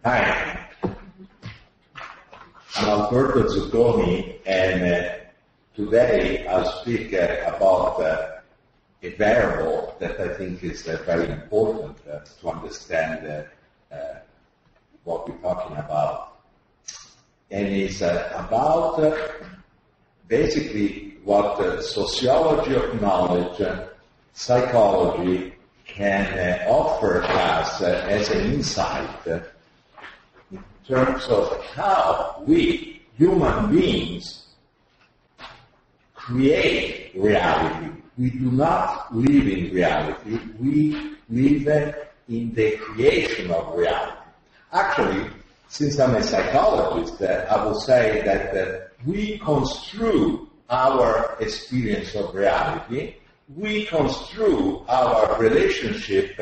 Hi, I'm Alberto Zucconi, and today I'll speak about a variable that I think is very important to understand what we're talking about. And it's about basically what sociology of knowledge, psychology can offer us as an insight in terms of how we, human beings, create reality. We do not live in reality, we live in the creation of reality. Actually, since I'm a psychologist, I will say that we construe our experience of reality, we construe our relationship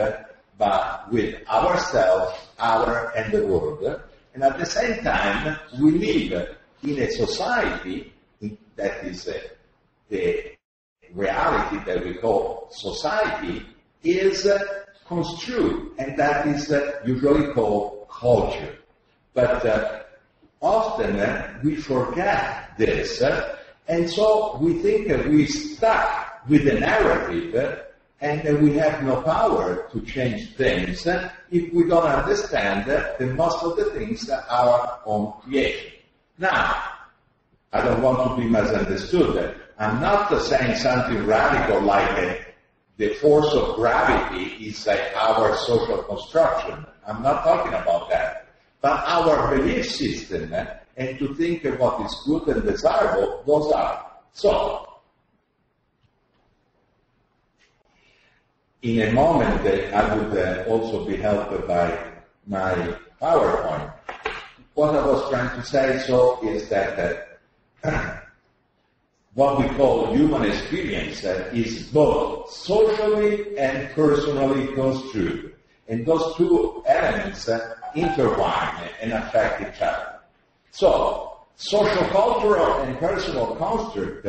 with ourselves, and the world, and at the same time, we live in a society that is the reality that we call society is construed, and that is usually called culture. But often we forget this, and so we think we're stuck with the narrative, and we have no power to change things if we don't understand that most of the things are our own creation. Now, I don't want to be misunderstood. I'm not saying something radical like the force of gravity is our social construction. I'm not talking about that. But our belief system and to think of what is good and desirable, those are. So, in a moment, I would also be helped by my PowerPoint. What I was trying to say is that what we call human experience is both socially and personally construed. And those two elements intertwine and affect each other. So, socio-cultural and personal construct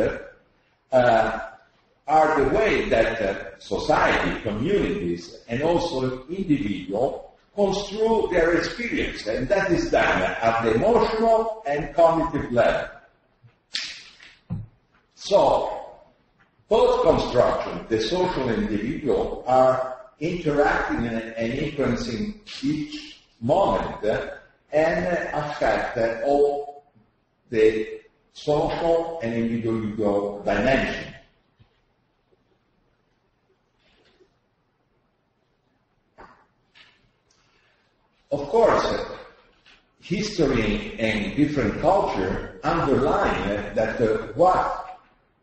are the way that society, communities, and also individuals construe their experience, and that is done at the emotional and cognitive level. So, both constructions, the social and individual, are interacting and influencing each moment and affect all the social and individual dimensions. Of course, history and different culture underline that what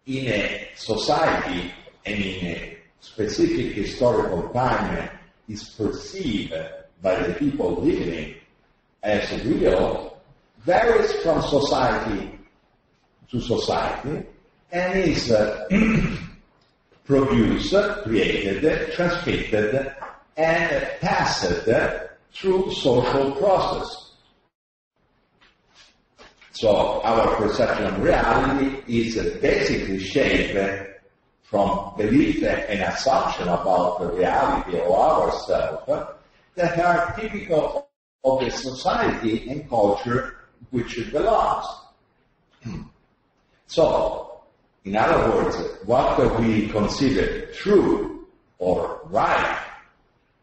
in a society and in a specific historical time is perceived by the people living as real varies from society to society and is produced, created, transmitted, and passed through social process. So our perception of reality is basically shaped from belief and assumption about the reality of ourselves that are typical of the society and culture which it belongs. So, in other words, what we consider true or right,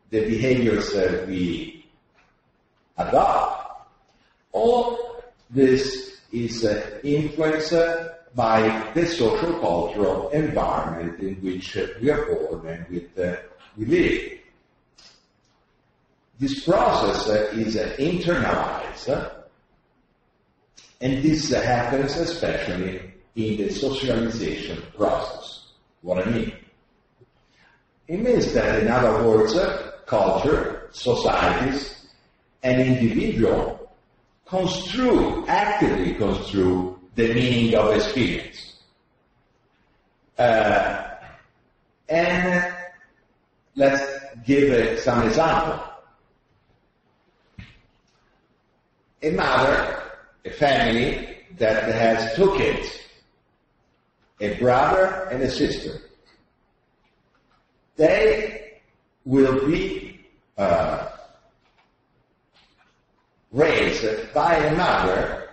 the behaviors that we adopt, all this is influenced by the social-cultural environment in which we are born and we live. This process is internalized, and this happens especially in the socialization process. What I mean? It means that, in other words, culture, societies, and individual actively construe the meaning of experience. And let's give some example. A mother, a family that has two kids, a brother and a sister. They will be raised by a mother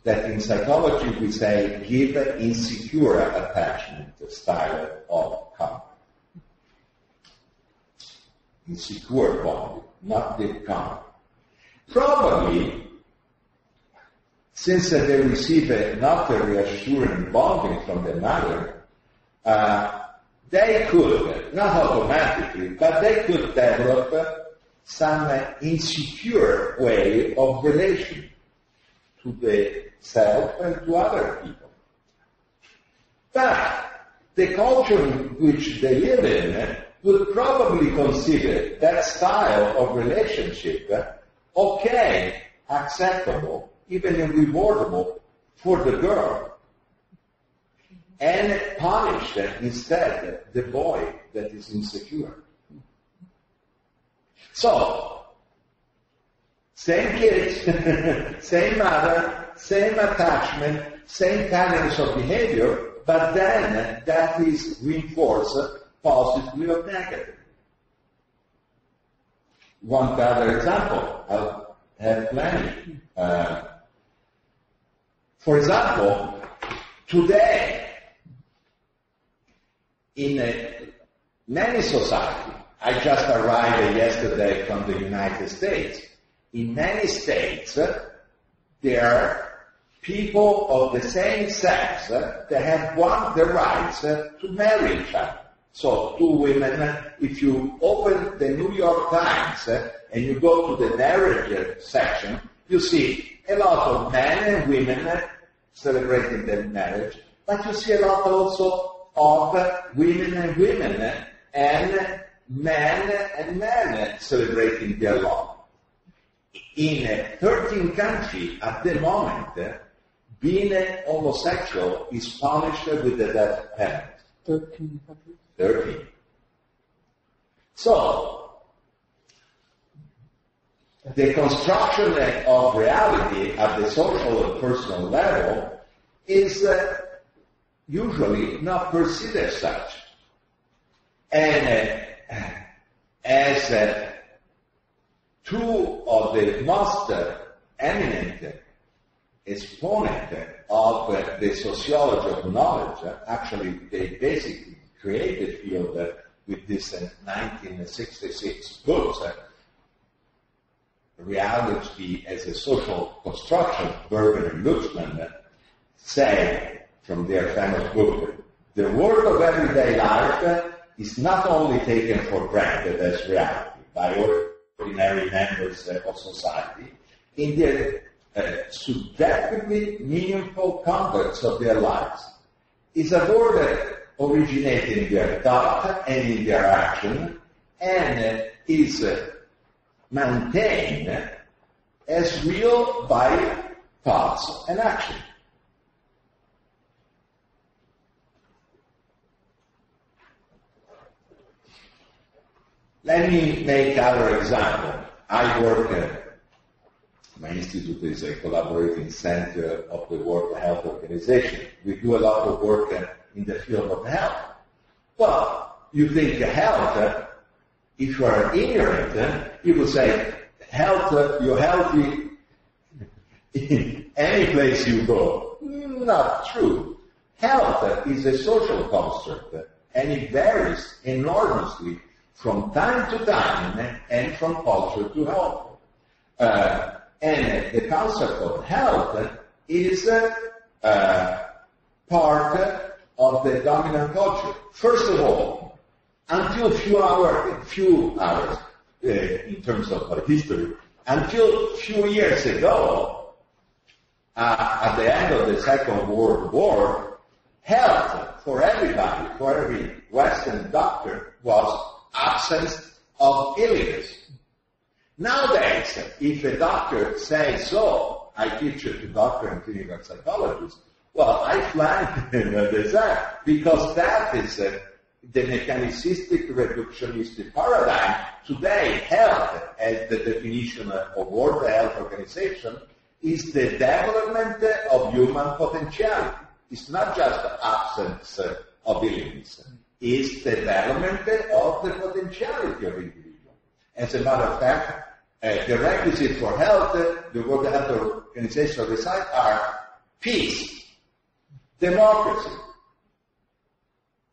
that in psychology we say give insecure attachment style of conduct. Insecure bonding, not deep conduct. Probably, since they receive not a reassuring bonding from the mother, they could, not automatically, but they could develop some insecure way of relation to the self and to other people. But the culture in which they live in would probably consider that style of relationship okay, acceptable, even rewardable for the girl, and punish instead the boy that is insecure. So, same kids, same mother, same attachment, same patterns of behavior, but then that is reinforced positively or negatively. One other example, I'll have plenty. For example, today, in many societies, I just arrived yesterday from the United States. In many states, there are people of the same sex that have won the rights to marry each other. So two women, if you open the New York Times and you go to the marriage section, you see a lot of men and women celebrating their marriage, but you see a lot also of women and women and men and men celebrating their love. In 13 countries at the moment, being homosexual is punished with the death penalty. 13 countries? 13. So, the construction of reality at the social and personal level is usually not perceived as such. And as two of the most eminent exponents of the sociology of knowledge, actually they basically created field with this 1966 books, Reality as a Social Construction, Berger and Luckmann, say from their famous book, the work of everyday life is not only taken for granted as reality by ordinary members of society in their subjectively meaningful conducts of their lives. Is a word that originates in their thought and in their action and is maintained as real by thoughts and action. Let me make other example. I work, my institute is a collaborating center of the World Health Organization. We do a lot of work in the field of health. Well, you think health, if you are ignorant, you will say, health, you're healthy in any place you go. Not true. Health is a social construct, and it varies enormously from time to time and from culture to culture. And the concept of health is part of the dominant culture. First of all, until few hours in terms of history, until few years ago, at the end of the Second World War, health for everybody, for every Western doctor, was absence of illness. Nowadays, if a doctor says so, I teach it to doctor and clinical psychologists, well, I flank the that because that is the mechanicistic reductionistic paradigm. Today, health, as the definition of World Health Organization, is the development of human potentiality. It's not just the absence of illness. It's the development of the potentiality of individual. As a matter of fact, The requisites for health, the World Health Organization recite are peace, democracy,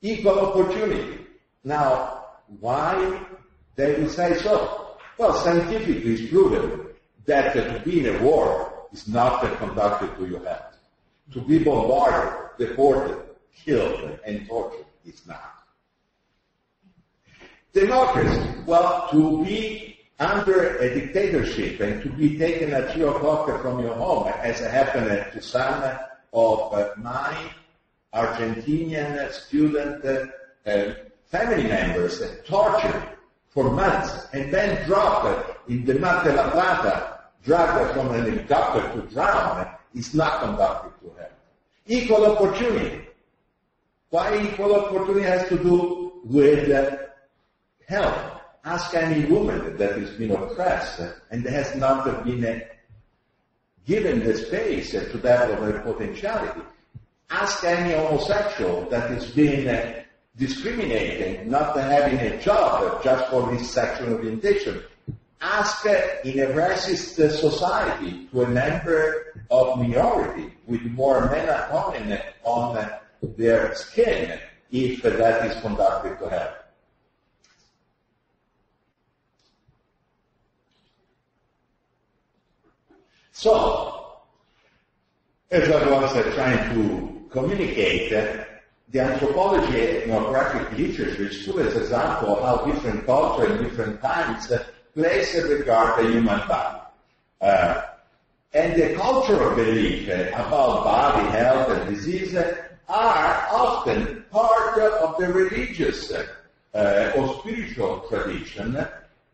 equal opportunity. Now, why they will say so? Well, scientifically it's proven that to be in a war is not conducted to your health. To be bombarded, deported, killed, and tortured is not. Democracy, well, to be under a dictatorship and to be taken at 3 o'clock from your home, as happened to some of my Argentinian student family members, tortured for months, and then dropped in the Mar de la Plata, dragged from an helicopter to drown, is not conducted to health. Equal opportunity. Why equal opportunity has to do with health? Ask any woman that has been oppressed and has not been given the space to develop her potentiality. Ask any homosexual that has been discriminated, not having a job just for his sexual orientation. Ask in a racist society to a member of minority with more melatonin on their skin if that is conducted to health. So, as I was trying to communicate, the anthropology ethnographic literature is true as an example of how different cultures in different times place and regard the human body. And the cultural belief about body, health, and disease are often part of the religious or spiritual tradition,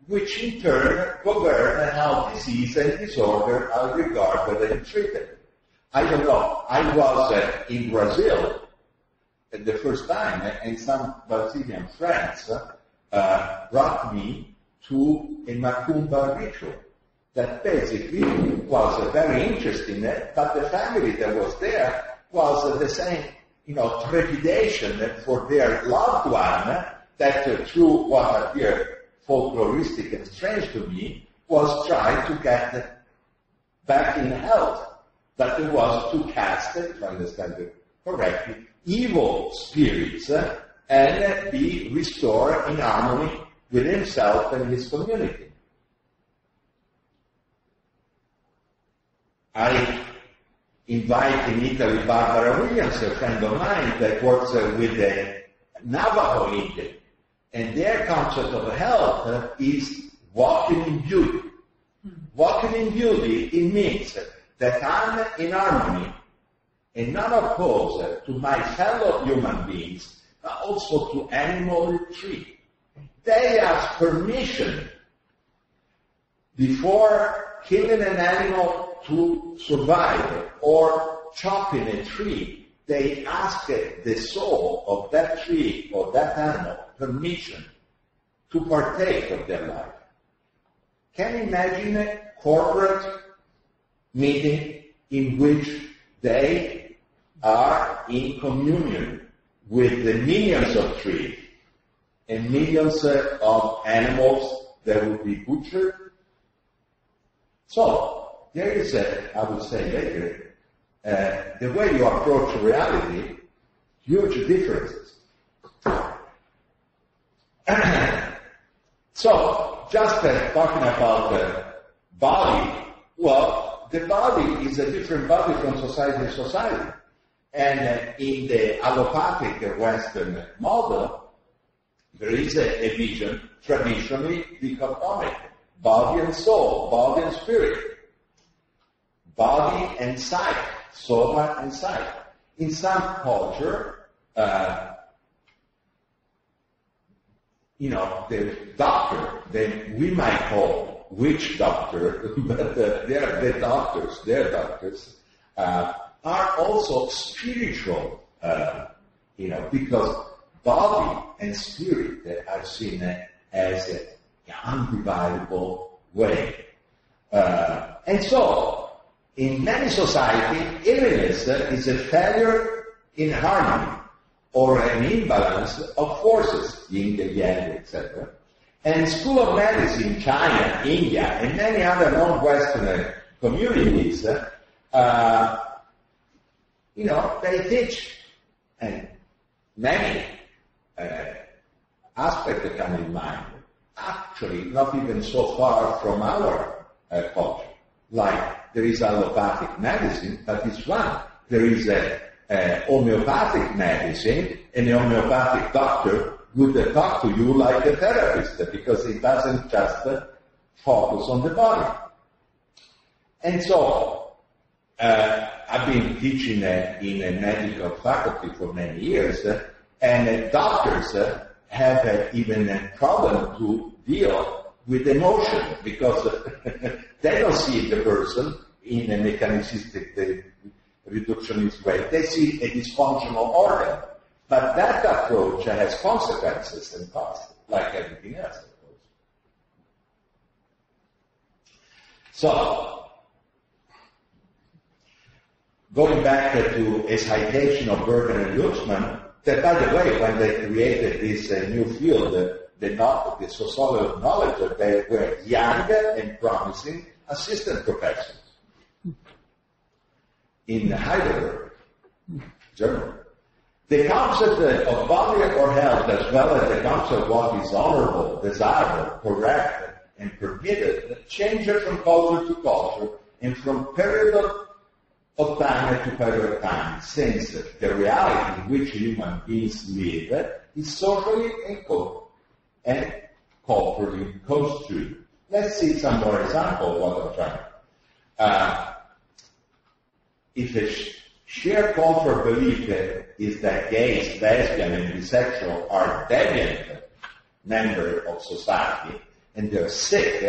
which in turn govern how disease and disorder are regarded and treated. I don't know, I was in Brazil the first time, and some Brazilian friends brought me to a macumba ritual that basically was very interesting, but the family that was there was the same, trepidation for their loved one that through what appeared folkloristic and strange to me was trying to get back in health. But it was to cast, if I understand it correctly, evil spirits and be restored in harmony with himself and his community. I invite in Italy Barbara Williams, a friend of mine that works with the Navajo Indian, and their concept of health is walking in beauty. Walking in beauty, it means that I'm in harmony and not opposed to my fellow human beings, but also to animal and tree. They ask permission before killing an animal to survive or chopping a tree. They ask the soul of that tree or that animal permission to partake of their life. Can you imagine a corporate meeting in which they are in communion with the millions of trees and millions of animals that will be butchered? So, there is I would say later, the way you approach reality, huge differences. So, just talking about the body, well, the body is a different body from society to society. And in the allopathic Western model, there is a vision traditionally dichotomic, body and soul, body and spirit, body and psyche, soma and psyche. In some culture, the doctor, we might call witch doctor, but they're doctors, are also spiritual, because body and spirit are seen as an undividable way. And so, in many societies, illness is a failure in harmony or an imbalance of forces, yin and yang, etc. And School of Medicine, China, India, and many other non-Western communities, they teach, and many aspects that come in mind, actually not even so far from our culture. Like, there is allopathic medicine, but it's one. There is a homeopathic medicine, and a homeopathic doctor would talk to you like a therapist, because it doesn't just focus on the body. And so, I've been teaching in a medical faculty for many years, and doctors have even a problem to deal with emotion, because they don't see the person in a mechanistic, reductionist way. They see a dysfunctional organ. But that approach has consequences and costs, like everything else, of course. So, going back to a citation of Berger and Luckmann, that, by the way, when they created this new field, the sociology of knowledge, they were young and promising assistant professors in Heidelberg, Germany. The concept of body or health, as well as the concept of what is honorable, desirable, correct, and permitted, changes from culture to culture and from period of time to period of time, since the reality in which human beings live is socially and culturally construed. Let's see some more examples of what I'm trying. If a shared cultural belief is that gays, lesbians, and bisexuals are deviant members of society, and they're sick,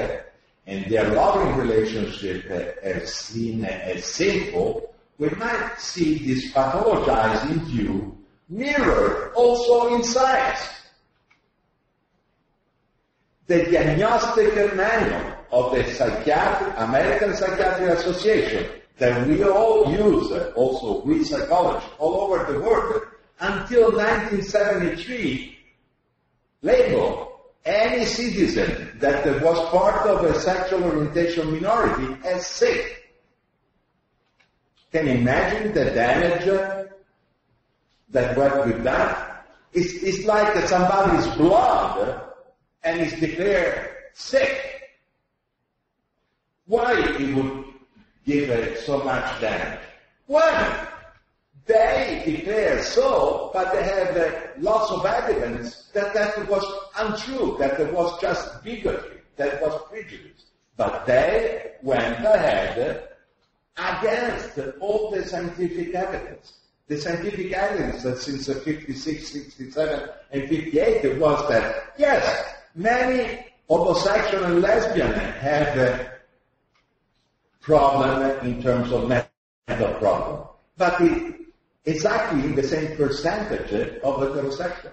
and their loving relationship is seen as sinful, we might see this pathologizing view mirrored also in science. The diagnostic manual of the American Psychiatric Association that we all use, also with psychology, all over the world, until 1973, labeled any citizen that was part of a sexual orientation minority as sick. Can you imagine the damage that what we've done? It's like that somebody's blood and is declared sick. Why it would give so much damage? One, they declare so, but they have lots of evidence that that was untrue, that it was just bigotry, that was prejudice. But they went ahead against all the scientific evidence. The scientific evidence that since 56, 67, and 58 was that, yes, many homosexual and lesbian have a problem in terms of mental problem, but exactly in the same percentage of heterosexual.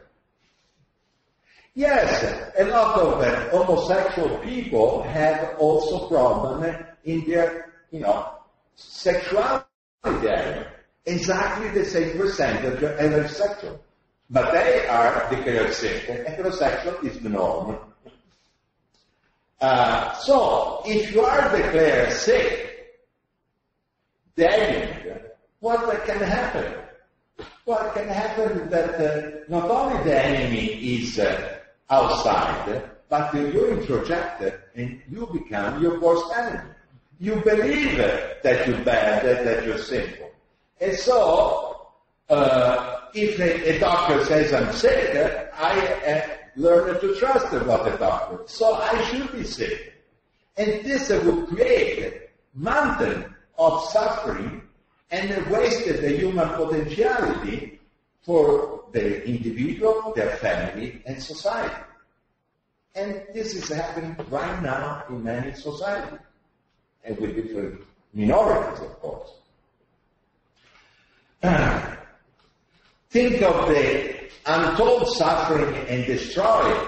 Yes, a lot of homosexual people have also problem in their, sexuality area. Exactly the same percentage as heterosexual. But they are declared sick. Heterosexual is the norm. So, if you are declared sick, then what can happen? What can happen is that not only the enemy is outside, but you're introjected and you become your worst enemy. You believe that you're bad, that you're sinful. And so, if a doctor says I'm sick, I learn to trust about the doctor. So I should be sick. And this will create a mountain of suffering and wasted the human potentiality for the individual, their family, and society. And this is happening right now in many societies, and with different minorities, of course. Think of the untold suffering and destruction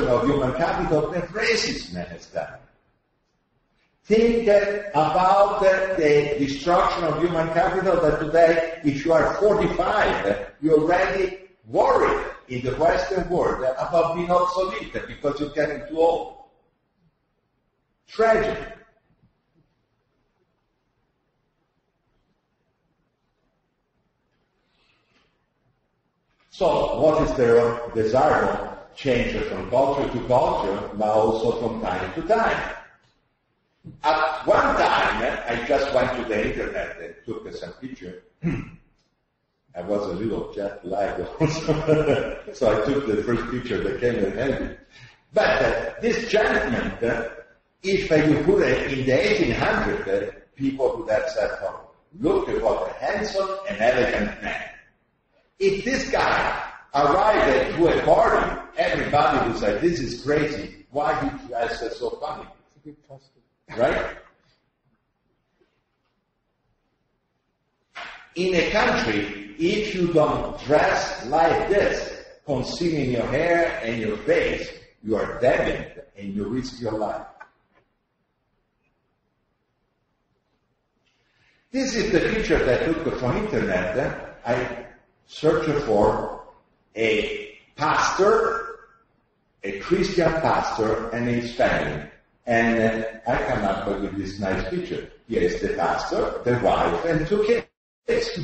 of human capital that racism has done. Think about the destruction of human capital that today, if you are 45, you already worried in the Western world about being obsolete because you're getting too old. Tragic. So, what is the desirable? Changes from culture to culture, but also from time to time. At one time, I just went to the internet and took some picture. I was a little jet lagged also, so I took the first picture that came in handy. But this gentleman, if you put it in the 1800s, people would have said, oh, look at what a handsome and elegant man. If this guy arrived to a party, everybody would say, this is crazy. Why did you dress so funny? It's a good costume. Right? In a country, if you don't dress like this, concealing your hair and your face, you are deviant and you risk your life. This is the picture that I took from internet. I searched for a pastor, a Christian pastor, and his family. And I come up with this nice picture. Here is the pastor, the wife, and 2 kids.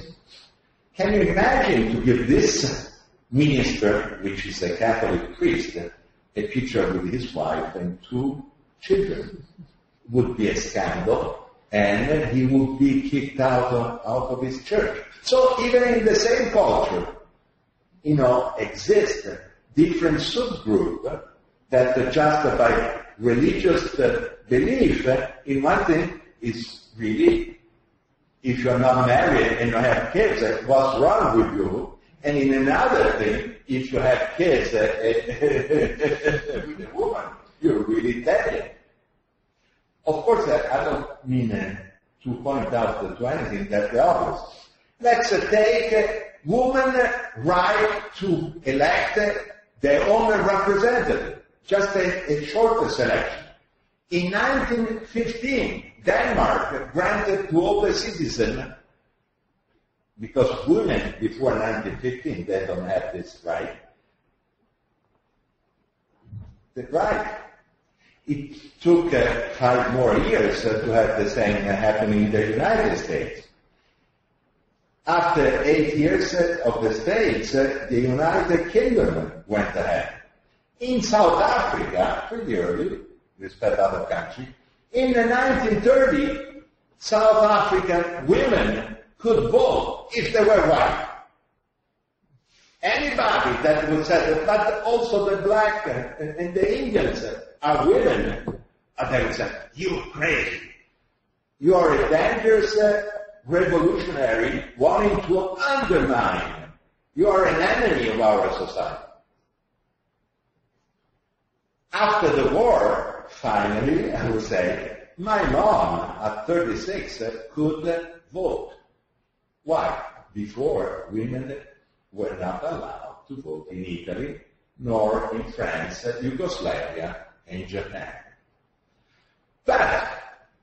Can you imagine to give this minister, which is a Catholic priest, a picture with his wife and 2 children? Would be a scandal, and he would be kicked out of his church. So even in the same culture, exist different subgroups that justify religious belief in one thing is really, if you're not married and you have kids, what's wrong with you? And in another thing, if you have kids with a woman, you're really dead. Of course, I don't mean to point out to anything that the obvious. Let's take women right to elect their own representative. Just a short selection. In 1915, Denmark granted to all the citizens, because women before 1915, they don't have this right. The right. It took 5 more years to have the same happening in the United States. After 8 years of the States, the United Kingdom went ahead. In South Africa, pretty early, respect other countries, in the 1930s, South African women could vote if they were white. Anybody that would say that, but also the black and the Indians are women, they would say, you're crazy. You are a dangerous revolutionary wanting to undermine. You are an enemy of our society. After the war, finally, I would say, my mom at 36 could vote. Why? Before, women were not allowed to vote in Italy, nor in France, Yugoslavia, and Japan. But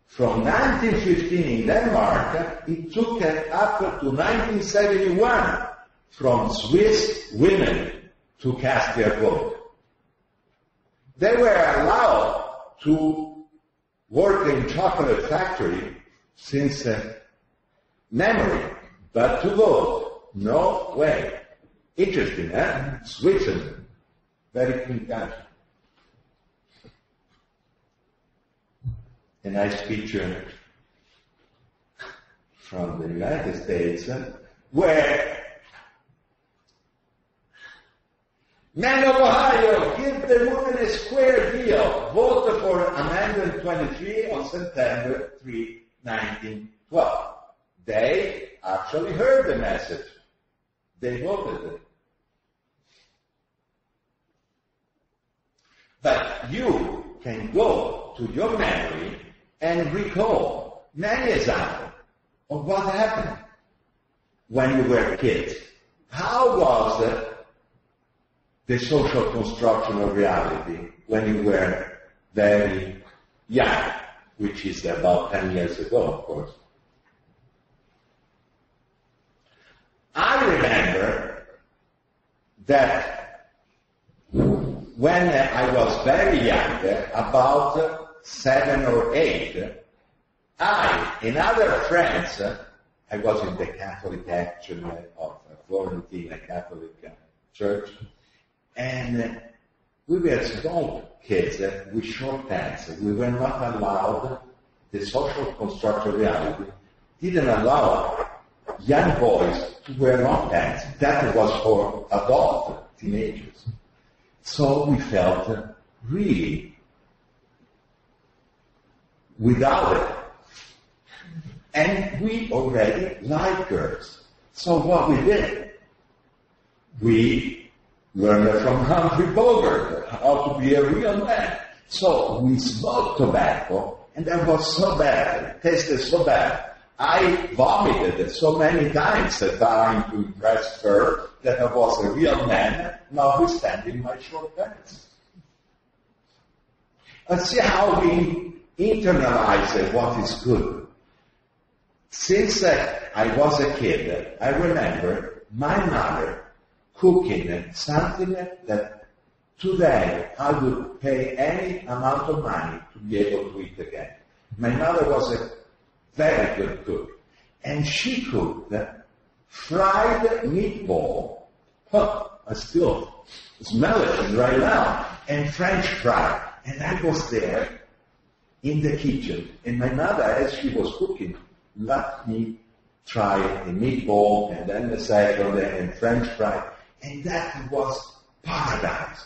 from 1915 in Denmark, it took up to 1971 from Swiss women to cast their vote. They were allowed to work in chocolate factory since memory, but to vote, no way. Interesting, eh? Switzerland, very clean country. A nice picture from the United States where Men of Ohio, give the women a square deal. Vote for Amendment 23 on September 3, 1912. They actually heard the message. They voted it. But you can go to your memory and recall many examples of what happened when you were kids. How was the social construction of reality when you were very young, which is about 10 years ago, of course. I remember that when I was very young, about 7 or 8, I and other friends, I was in the Catholic action of Florentine Catholic Church, and we were small kids with short pants. We were not allowed, the social constructed reality didn't allow young boys to wear long pants. That was for adult teenagers. So we felt really without it. And we already liked girls. So what we did, we learned from Humphrey Bogart how to be a real man. So we smoked tobacco, and that was so bad, it tasted so bad. I vomited so many times trying to impress her that I was a real man, notwithstanding my short pants. Let's see how we internalize what is good. Since I was a kid, I remember my mother cooking something that today I would pay any amount of money to be able to eat again. My mother was a very good cook, and she cooked fried meatball. I still smell it right now, and French fry. And I was there in the kitchen, and my mother, as she was cooking, let me try a meatball, and then the second, and French fry. And that was paradise,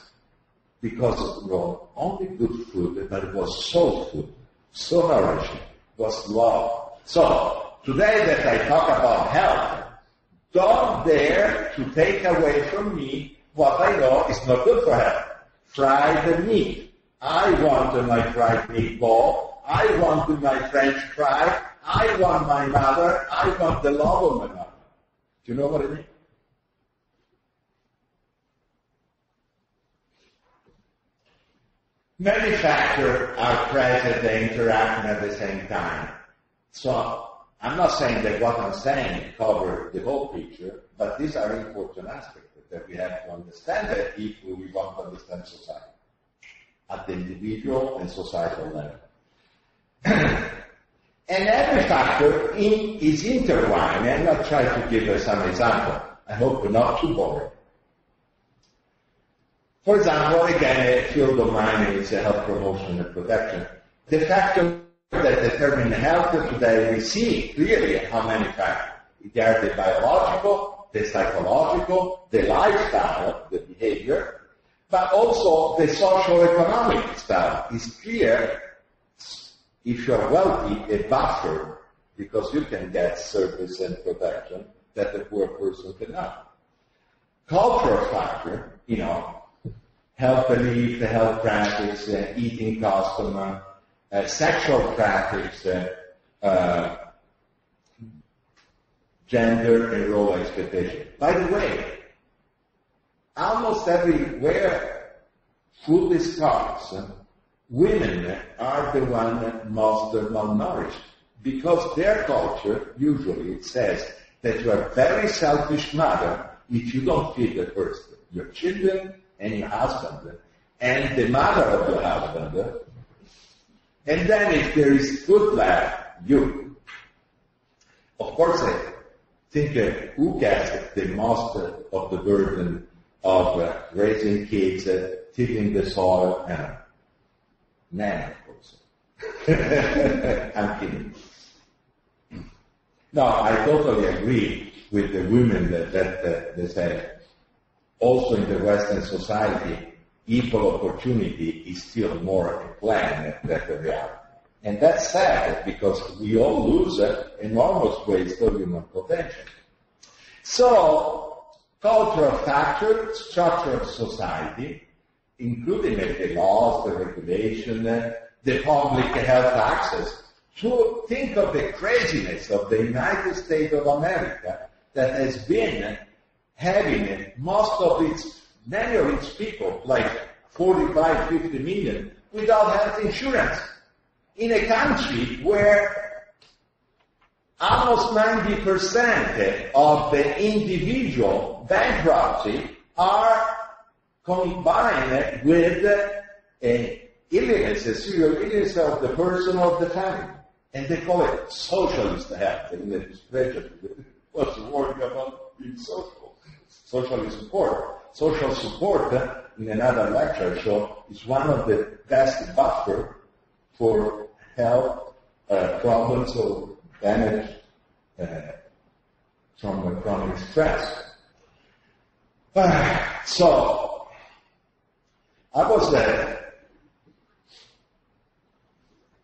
because it was only good food, but it was soul food, so nourishing, was love. So, today that I talk about health, don't dare to take away from me what I know is not good for health. Fried meat. I want my fried meatball. I want my French fry. I want my mother. I want the love of my mother. Do you know what I mean? Many factors are present and interacting at the same time. So, I'm not saying that what I'm saying covers the whole picture, but these are important aspects that we have to understand that if we want to understand society at the individual and societal level. And every factor is intertwined, and I'll try to give some example. I hope not too boring. For example, again, a field of mine is health promotion and protection. The factor that determine health today, we see clearly how many factors. There are the biological, the psychological, the lifestyle, the behavior, but also the social-economic style. It's clear, if you're wealthy, a buffer, because you can get service and protection that the poor person cannot. Cultural factor, health belief, the health practice, eating custom, sexual practice, gender and role expectation. By the way, almost everywhere food is scarce, women are the one most malnourished, because their culture usually says that you are a very selfish mother if you don't feed first your children and your husband and the mother of your husband, and then if there is food left, you. Of course, I think who gets the most of the burden of raising kids, tilling the soil? Men, of course. I'm kidding. No, I totally agree with the women that they say, also in the Western society, equal opportunity is still more a plan than the reality. And that's sad, because we all lose enormous waste of human potential. So, cultural factors, structure of society, including the laws, the regulation, the public health access, to think of the craziness of the United States of America that has been having many of its people, like 45, 50 million, without health insurance. In a country where almost 90% of the individual bankruptcy are combined with illness, a serious illness of the person or the family. And they call it socialist health. And the expression was worrying about being social. Social support. Social support, in another lecture, so is one of the best buffer for health problems or damage from chronic stress. So, I was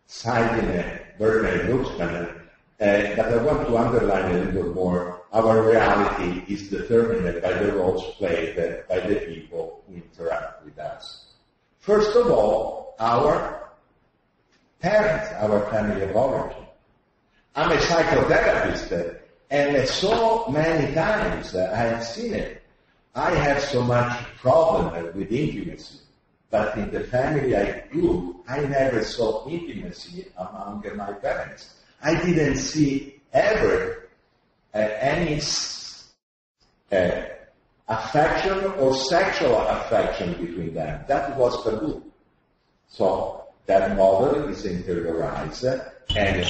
citing Berger and Luckmann, but I want to underline a little more. Our reality is determined by the roles played by the people who interact with us. First of all, our parents, our family of origin. I'm a psychotherapist, and so many times I have seen it. I have so much problem with intimacy, but in the family I grew, I never saw intimacy among my parents. I didn't see ever any affection or sexual affection between them. That was taboo. So that model is interiorized, and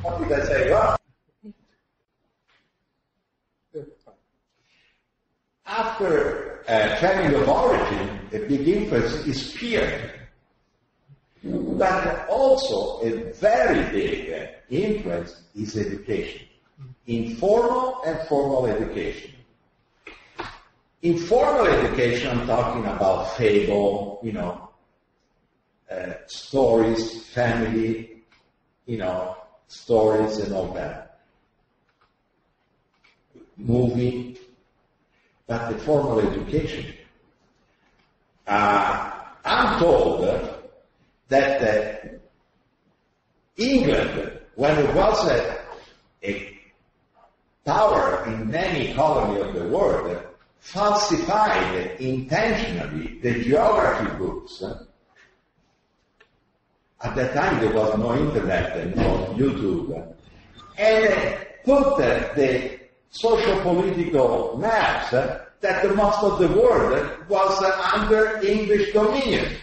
what did I say? Well, after family of origin, a big influence is peer. But also a very big influence is education. Informal and formal education. Informal education, I'm talking about fable, stories, family, stories and all that. Movie. But the formal education. I'm told that England, when it was a power in many colonies of the world, falsified intentionally the geography books. At that time there was no internet and no YouTube. And put the socio-political maps that most of the world was under English dominion.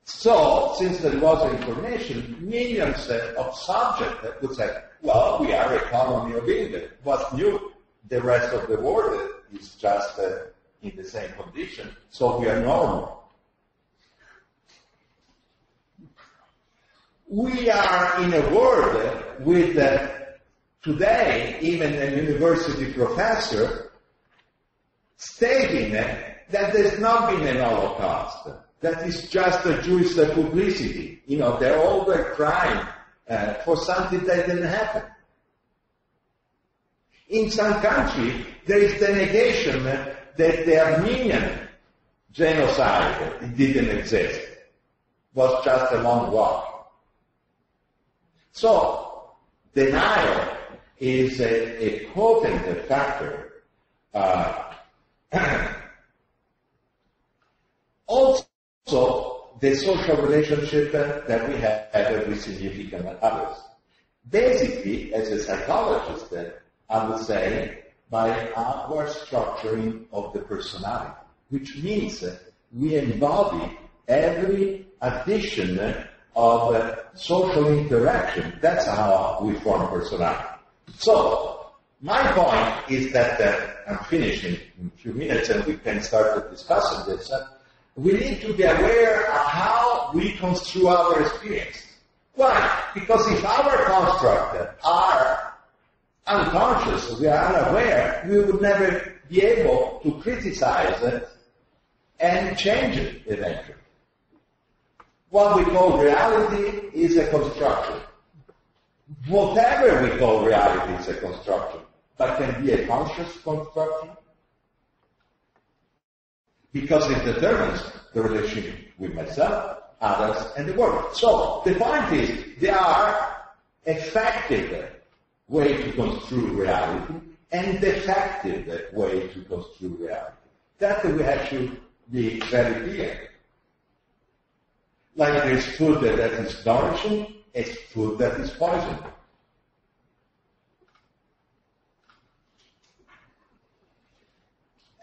So, since there was information, millions of subjects would say, well, we are a colony of England. What's new? The rest of the world is just in the same condition, so we are normal. We are in a world with, today, even a university professor stating that there's not been an Holocaust. That is just a Jewish publicity. They're all crying for something that didn't happen. In some countries, there is the negation that the Armenian genocide didn't exist. It was just a long walk. So, denial is a potent factor. Also, the social relationship that we have with significant others. Basically, as a psychologist, I would say, by our structuring of the personality, which means we embody every addition of social interaction. That's how we form personality. So, my point is that, I'm finishing in a few minutes and we can start discussing this, we need to be aware of how we construe our experience. Why? Because if our constructs are unconscious, we are unaware, we would never be able to criticize it and change it eventually. What we call reality is a construction. Whatever we call reality is a construction, but can be a conscious construction because it determines the relationship with myself, others, and the world. So the point is, there are effective way to construe reality and defective way to construe reality. That we have to be very clear. Like there is food that is nourishing, it's food that is poison.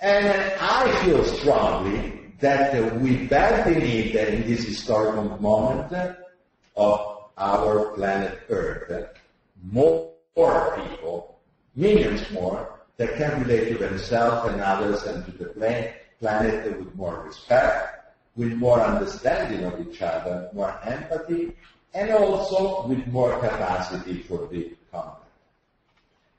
And I feel strongly that we badly need, in this historical moment of our planet Earth, more people, millions more, that can relate to themselves and others and to the planet with more respect, with more understanding of each other, more empathy, and also with more capacity for deep contact.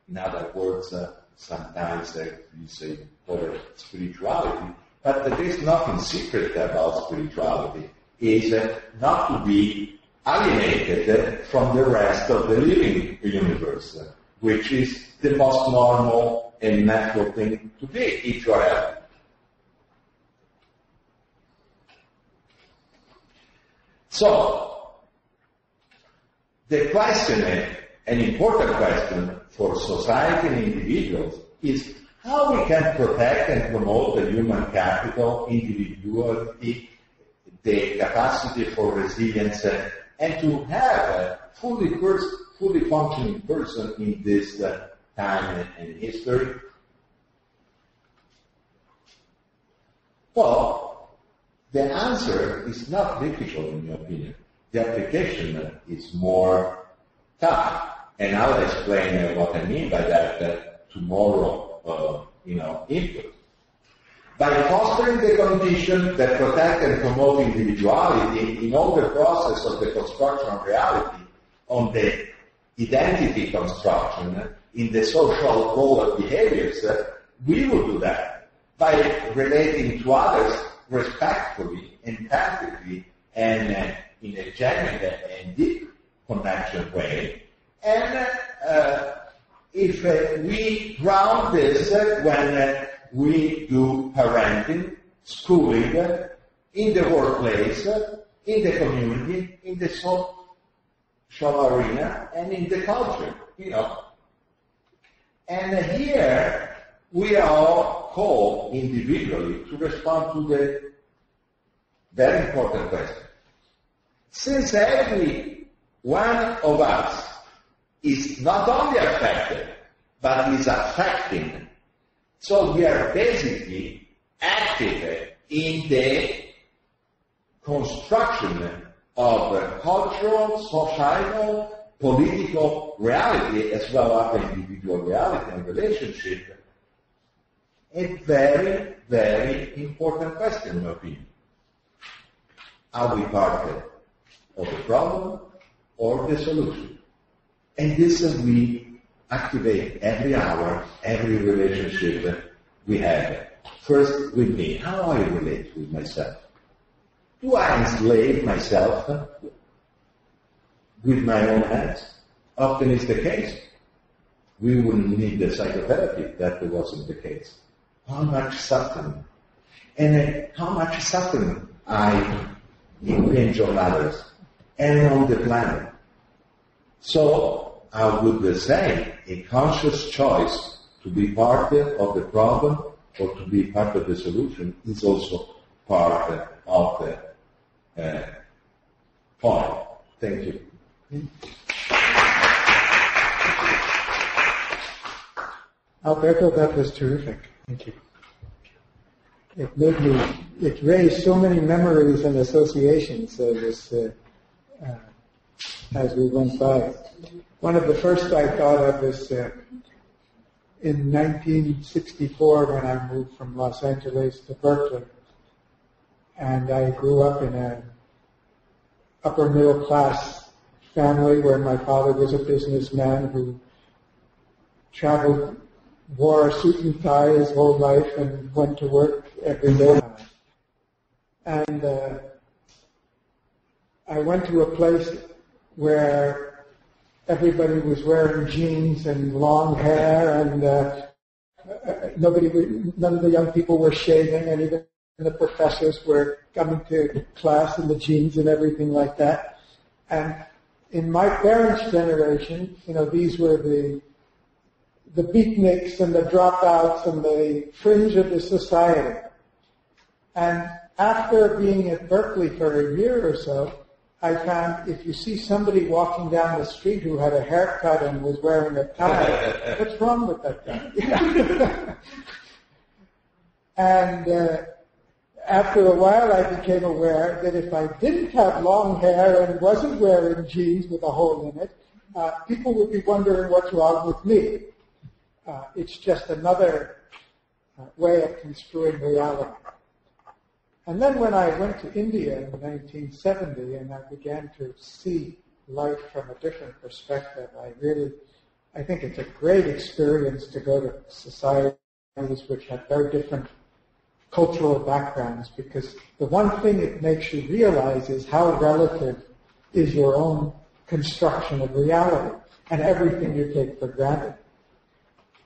In other words, sometimes we say for spirituality, but there is nothing secret about spirituality. Is not to be alienated from the rest of the living universe, which is the most normal and natural thing to be if you are healthy. So, the question, an important question for society and individuals, is how we can protect and promote the human capital, individuality, the capacity for resilience, and to have a fully functioning person in this time and history. Well, the answer is not difficult in my opinion. The application is more tough. And I'll explain what I mean by that tomorrow, input. By fostering the conditions that protect and promote individuality in all the process of the construction of reality, on the identity construction, in the social role of behaviors, we will do that by relating to others respectfully, empathically, and in a genuine and deep connection way. And if we ground this when we do parenting, schooling, in the workplace, in the community, in the social arena, and in the culture, And here we are all called individually to respond to the very important question. Since every one of us is not only affected, but is affecting. So we are basically active in the construction of cultural, societal, political reality, as well as the individual reality and relationship. A very, very important question, in my opinion. Are we part of the problem or the solution? And this we activate every hour, every relationship we have. First with me. How do I relate with myself? Do I enslave myself with my own hands? Often it's the case. We wouldn't need the psychotherapy if that wasn't the case. How much suffering? And how much suffering I impinge on others and on the planet. So, I would say a conscious choice to be part of the problem or to be part of the solution is also part of the point. Thank you. Alberto, that was terrific. Thank you. It raised so many memories and associations as we went by. One of the first I thought of is in 1964 when I moved from Los Angeles to Berkeley. And I grew up in an upper middle class family where my father was a businessman who traveled, wore a suit and tie his whole life and went to work every day. And I went to a place where everybody was wearing jeans and long hair, and none of the young people were shaving, and even the professors were coming to class in the jeans and everything like that. And in my parents' generation, these were the beatniks and the dropouts and the fringe of the society. And after being at Berkeley for a year or so, I found if you see somebody walking down the street who had a haircut and was wearing a tie, what's wrong with that guy? And after a while, I became aware that if I didn't have long hair and wasn't wearing jeans with a hole in it, people would be wondering what's wrong with me. It's just another way of construing reality. And then when I went to India in 1970 and I began to see life from a different perspective, I think it's a great experience to go to societies which have very different cultural backgrounds, because the one thing it makes you realize is how relative is your own construction of reality and everything you take for granted.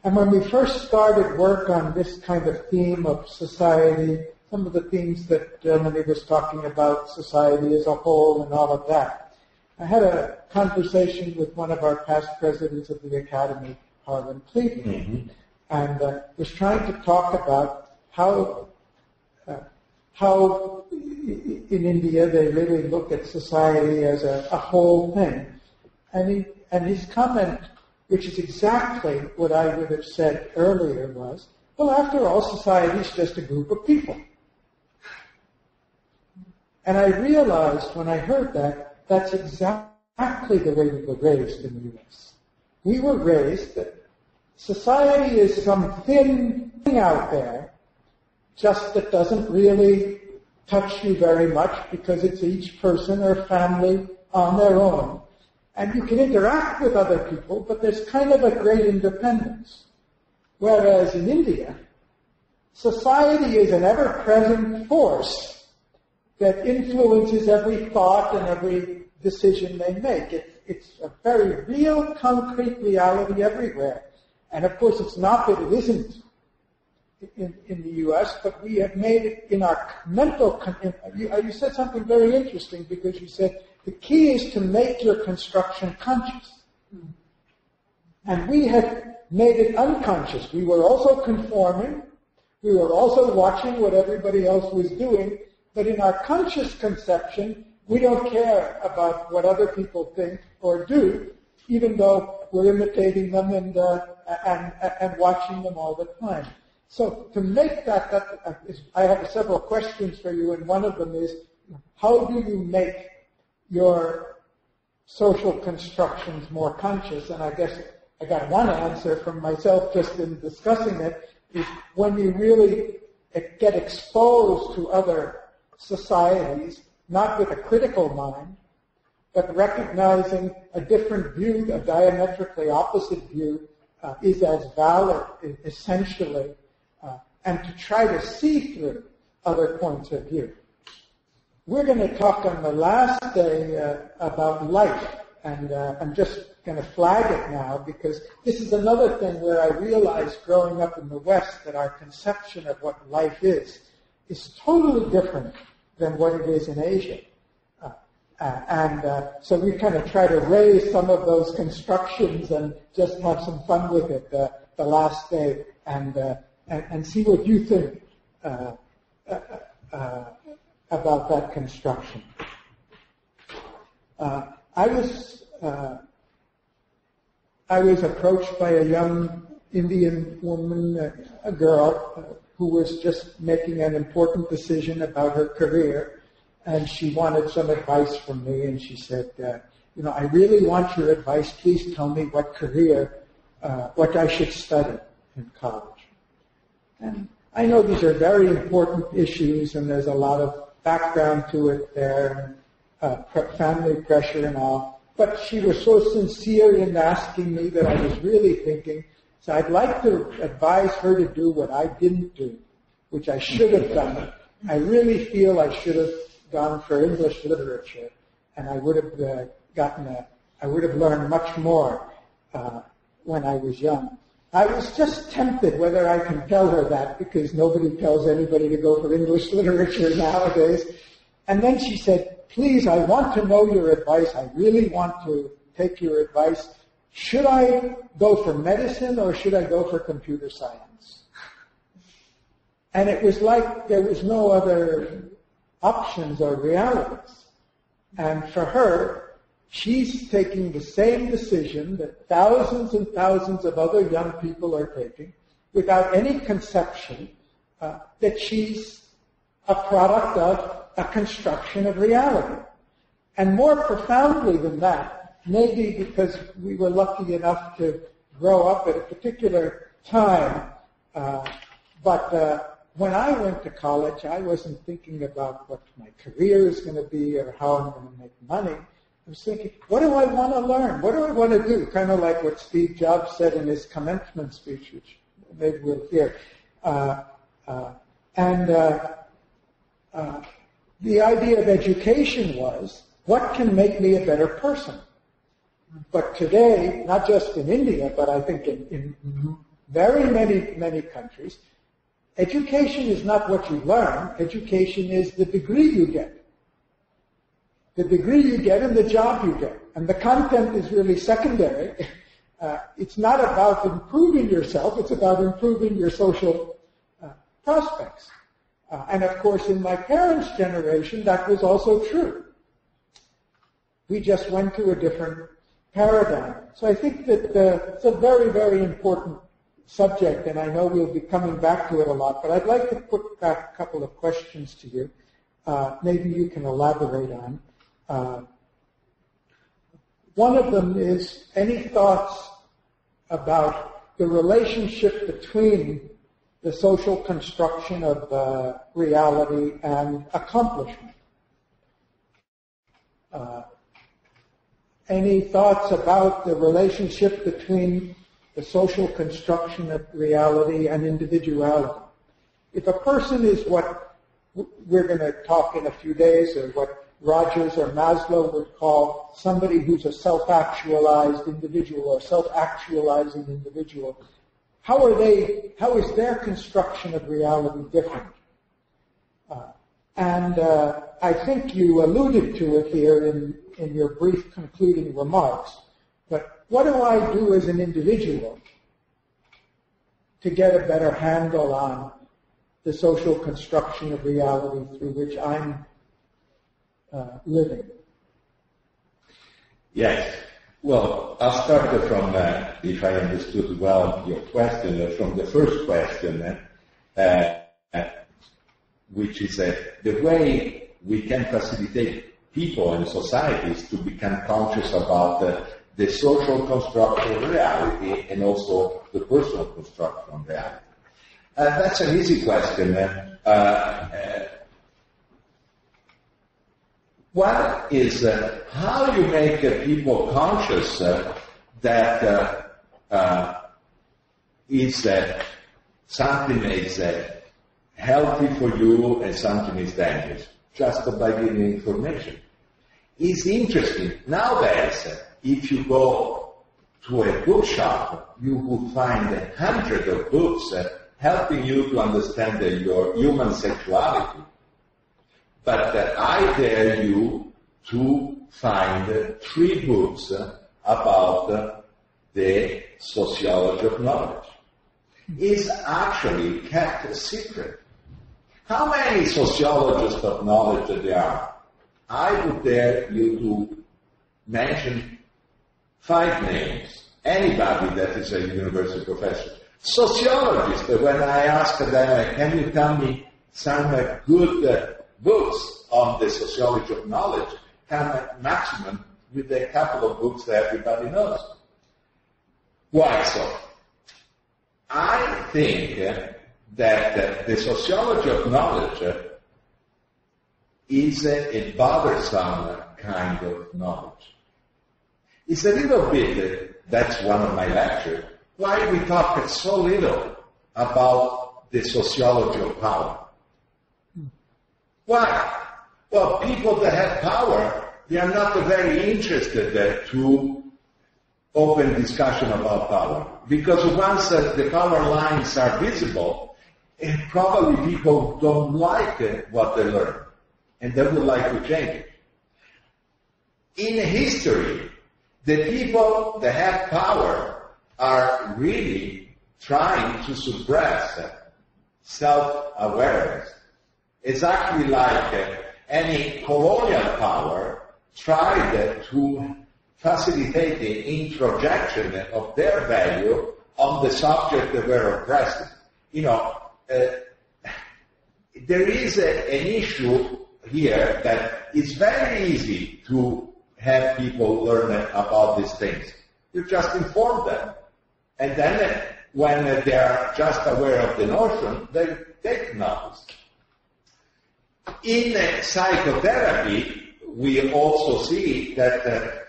And when we first started work on this kind of theme of society, some of the themes that Germany was talking about, society as a whole and all of that, I had a conversation with one of our past presidents of the Academy, Harlan Cleveland, and was trying to talk about how in India they really look at society as a whole thing. And his comment, which is exactly what I would have said earlier, was, well, after all, society is just a group of people. And I realized when I heard that, that's exactly the way we were raised in the U.S. We were raised that society is some thin thing out there, just that doesn't really touch you very much because it's each person or family on their own. And you can interact with other people, but there's kind of a great independence. Whereas in India, society is an ever-present force that influences every thought and every decision they make. It's a very real, concrete reality everywhere. And of course, it's not that it isn't in the U.S., but we have made it in our mental... You said something very interesting, because you said the key is to make your construction conscious. And we have made it unconscious. We were also conforming. We were also watching what everybody else was doing. But in our conscious conception, we don't care about what other people think or do, even though we're imitating them and watching them all the time. So to make that I have several questions for you, and one of them is, how do you make your social constructions more conscious? And I guess I got one answer from myself just in discussing it, is when you really get exposed to other societies, not with a critical mind, but recognizing a different view, a diametrically opposite view, is as valid, essentially, and to try to see through other points of view. We're going to talk on the last day about life, and I'm just going to flag it now, because this is another thing where I realized growing up in the West that our conception of what life is totally different than what it is in Asia. So we kind of try to raise some of those constructions and just have some fun with it the last day, and see what you think about that construction. I was approached by a young Indian woman, a girl, who was just making an important decision about her career, and she wanted some advice from me, and she said, I really want your advice. Please tell me what I should study in college. And I know these are very important issues, and there's a lot of background to it there, family pressure and all. But she was so sincere in asking me that I was really thinking, so I'd like to advise her to do what I didn't do, which I should have done. I really feel I should have gone for English literature, and I would have learned much more when I was young. I was just tempted whether I can tell her that, because nobody tells anybody to go for English literature nowadays. And then she said, please, I want to know your advice. I really want to take your advice. Should I go for medicine or should I go for computer science? And it was like there was no other options or realities. And for her, she's taking the same decision that thousands and thousands of other young people are taking without any conception that she's a product of a construction of reality. And more profoundly than that, maybe because we were lucky enough to grow up at a particular time, but when I went to college, I wasn't thinking about what my career is going to be or how I'm going to make money. I was thinking, what do I want to learn? What do I want to do? Kind of like what Steve Jobs said in his commencement speech, which maybe we'll hear. The idea of education was, what can make me a better person? But today, not just in India, but I think in very many countries, education is not what you learn. Education is the degree you get. The degree you get and the job you get. And the content is really secondary. It's not about improving yourself. It's about improving your social prospects. And of course, in my parents' generation, that was also true. We just went to a different paradigm. So I think that it's a very, very important subject, and I know we'll be coming back to it a lot, but I'd like to put back a couple of questions to you. Maybe you can elaborate on. One of them is, any thoughts about the relationship between the social construction of reality and accomplishment? Any thoughts about the relationship between the social construction of reality and individuality? If a person is what we're going to talk in a few days, or what Rogers or Maslow would call somebody who's a self-actualized individual or self-actualizing individual, how is their construction of reality different? I think you alluded to it here in your brief concluding remarks, but what do I do as an individual to get a better handle on the social construction of reality through which I'm living? Yes. Well, I'll start from, if I understood well your question, from the first question, which is the way we can facilitate people and societies to become conscious about the social construction of reality and also the personal construction of reality. That's an easy question. One is how you make people conscious that something is healthy for you and something is dangerous, just by giving information. It's interesting. Nowadays, if you go to a bookshop, you will find hundreds of books helping you to understand your human sexuality. But I dare you to find 3 books about the sociology of knowledge. It's actually kept a secret. How many sociologists of knowledge there are? I would dare you to mention 5 names. Anybody that is a university professor. Sociologists, when I ask them, can you tell me some good books on the sociology of knowledge, come at maximum with a couple of books that everybody knows. Why so? I think that the sociology of knowledge is a bothersome kind of knowledge. It's a little bit, that's one of my lectures, why we talk so little about the sociology of power. Why? Well, people that have power, they are not very interested to open discussion about power. Because once the power lines are visible, probably people don't like what they learn. And they would like to change it. In history, the people that have power are really trying to suppress self-awareness. Exactly like any colonial power tried to facilitate the introjection of their value on the subject that were oppressed. You know, there is an issue here that it's very easy to have people learn about these things. You just inform them. And then when they are just aware of the notion, they take notice. In psychotherapy, we also see that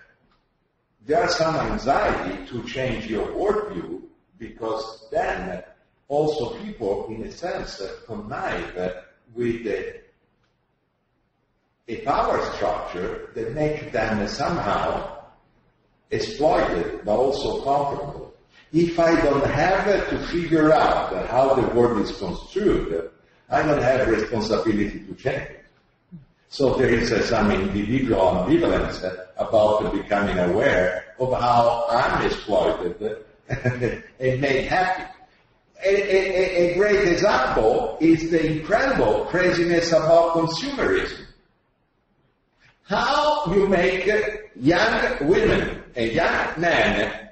there's some anxiety to change your worldview, because then also people, in a sense, connive with a power structure that makes them somehow exploited but also comfortable. If I don't have to figure out how the world is construed, I don't have responsibility to change it. So there is some individual ambivalence about becoming aware of how I'm exploited and made happy. A great example is the incredible craziness about consumerism. How you make young women and young men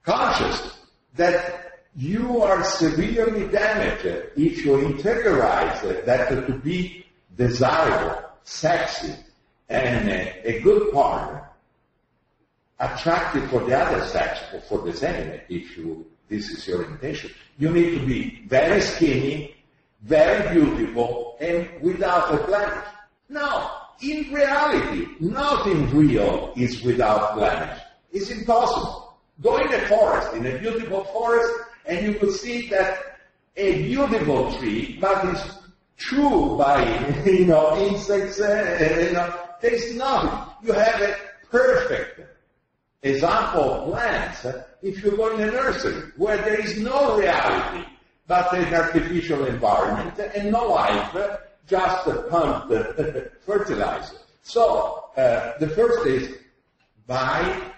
conscious that you are severely damaged if you integrize that to be desirable, sexy, and a good partner, attractive for the other sex or for the same, if this is your intention. You need to be very skinny, very beautiful, and without a blemish. No, in reality, nothing real is without blemish. It's impossible. Go in a forest, in a beautiful forest, and you will see that a beautiful tree, but it's chewed by, insects, there's nothing. You have a perfect example of plants if you go in a nursery, where there is no reality, but an artificial environment, and no life, just pumped fertilizer. So, the first is by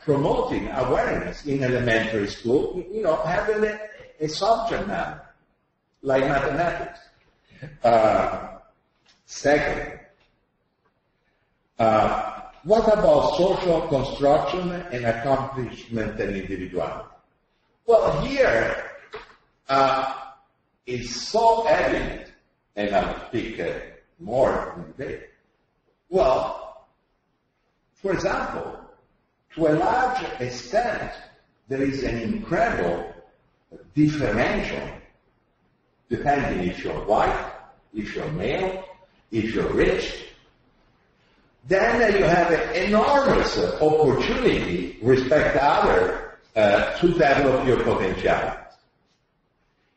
promoting awareness in elementary school, having a subject matter, like mathematics. Second, what about social construction and accomplishment and individuality? Well, here is so evident, and I'll speak more in debate. Well, for example, to a large extent, there is an incredible differential, depending if you're white, if you're male, if you're rich. Then you have an enormous opportunity, respect to others, to develop your potentialities.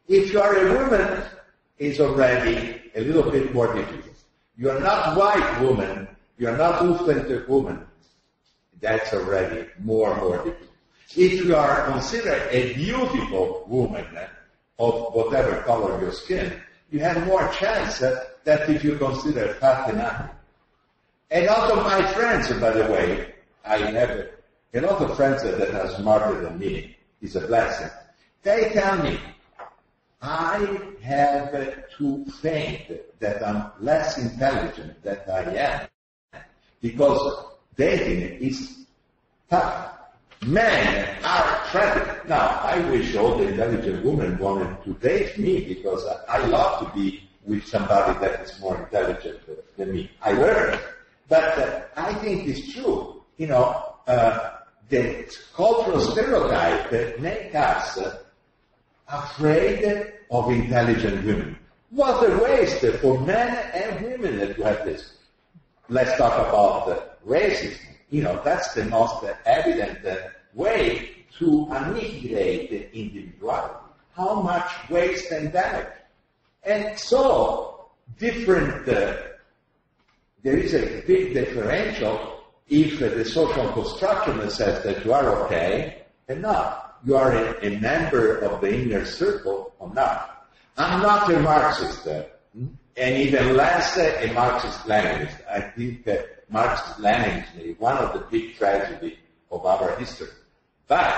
If you are a woman, it's already a little bit more difficult. You are not white woman, you are not authentic woman. That's already more and more difficult. If you are considered a beautiful woman of whatever color your skin, you have more chance that if you consider fat enough. A lot of my friends, by the way, I have a lot of friends that are smarter than me. It's a blessing. They tell me, I have to think that I'm less intelligent than I am, because dating is tough. Men are threatened. Now, I wish all the intelligent women wanted to date me, because I love to be with somebody that is more intelligent than me. I learned. But I think it's true. The cultural stereotype that make us afraid of intelligent women. What a waste for men and women to have this. Let's talk about racism. That's the most evident way to annihilate the individuality. How much waste and damage. And so, there is a big differential if the social construction says that you are okay and not. You are a member of the inner circle or not. I'm not a Marxist, and even less a Marxist-Leninist. I think that Marxist-Leninism is one of the big tragedies of our history. But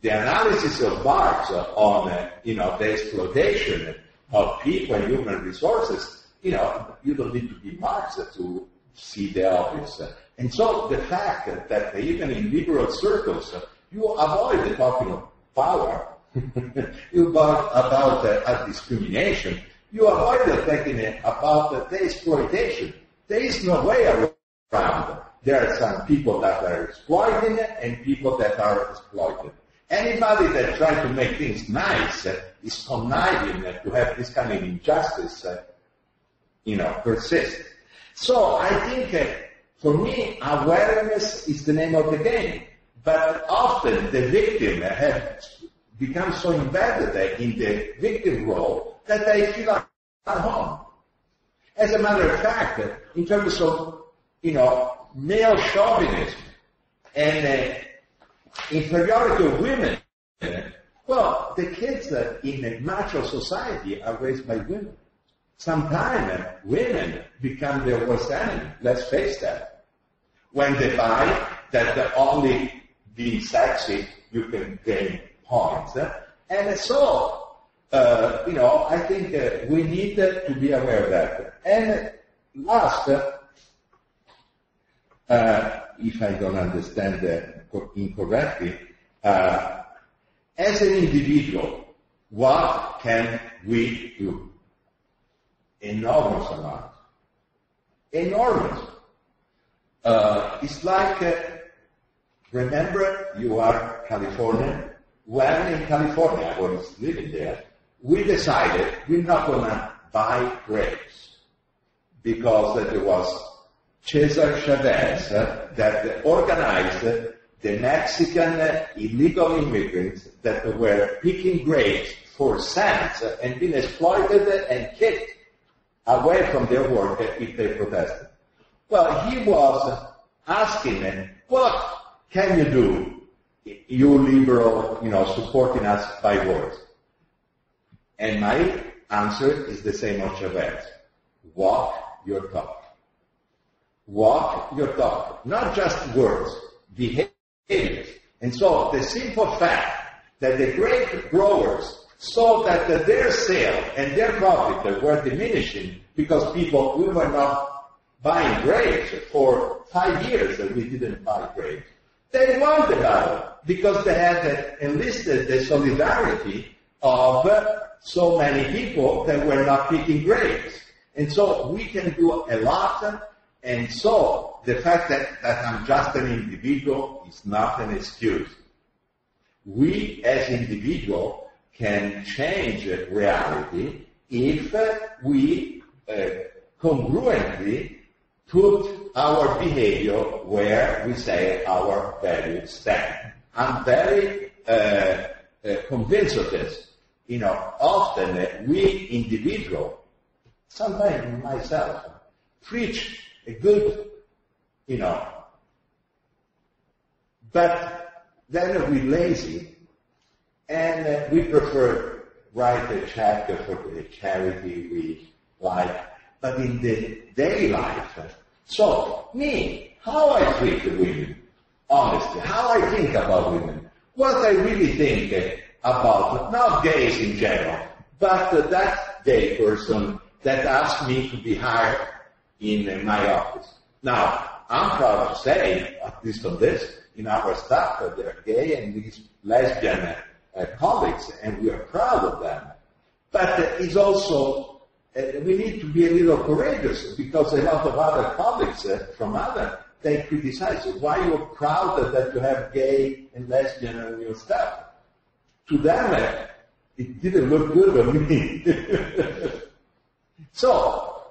the analysis of Marx on the exploitation of people and human resources, you don't need to be Marx to see the obvious. And so the fact that even in liberal circles, you avoid talking of power, about discrimination, you avoid thinking about the exploitation. There is no way around. There are some people that are exploiting and people that are exploited. Anybody that tries to make things nice is conniving to have this kind of injustice, persist. So I think, for me, awareness is the name of the game. But often the victim has become so embedded in the victim role that they feel at home. As a matter of fact, in terms of, male chauvinism and inferiority of women, well, the kids in a macho society are raised by women. Sometimes women become their worst enemy. Let's face that. When they find that only being sexy you can gain points. And so, I think we need to be aware of that. And last, if I don't understand incorrectly, as an individual, what can we do? Enormous amount. Enormous. It's like, remember, you are Californian. When in California, I was living there, we decided we're not going to buy grapes because there was Cesar Chavez that organized the Mexican illegal immigrants that were picking grapes for cents and being exploited and kicked away from their work if they protested. Well, he was asking them, what can you do? You liberal, supporting us by words. And my answer is the same as Chavez. Walk your talk. Walk your talk. Not just words, behaviors. And so the simple fact that the grape growers saw that their sale and their profit were diminishing because we were not buying grapes for 5 years that we didn't buy grapes. They won the battle because they had enlisted the solidarity of so many people that were not picking grapes. And so we can do a lot. And so the fact that I'm just an individual is not an excuse. We as individuals can change reality if we congruently put our behavior where we say our values stand. I'm very convinced of this. Often we individuals, sometimes myself, preach a good, but then we're lazy and we prefer write a chapter for the charity we like, but in the daily life. So, me, how I treat the women, honestly, how I think about women, what I really think about, not gays in general, but that gay person that asked me to be hired in my office. Now, I'm proud to say, at least on this, in our staff, that they're gay and these lesbian colleagues, and we are proud of them. But it's also, we need to be a little courageous, because a lot of other colleagues from other, they criticize why you're proud that you have gay and lesbian on your staff. To them, it didn't look good on me. So,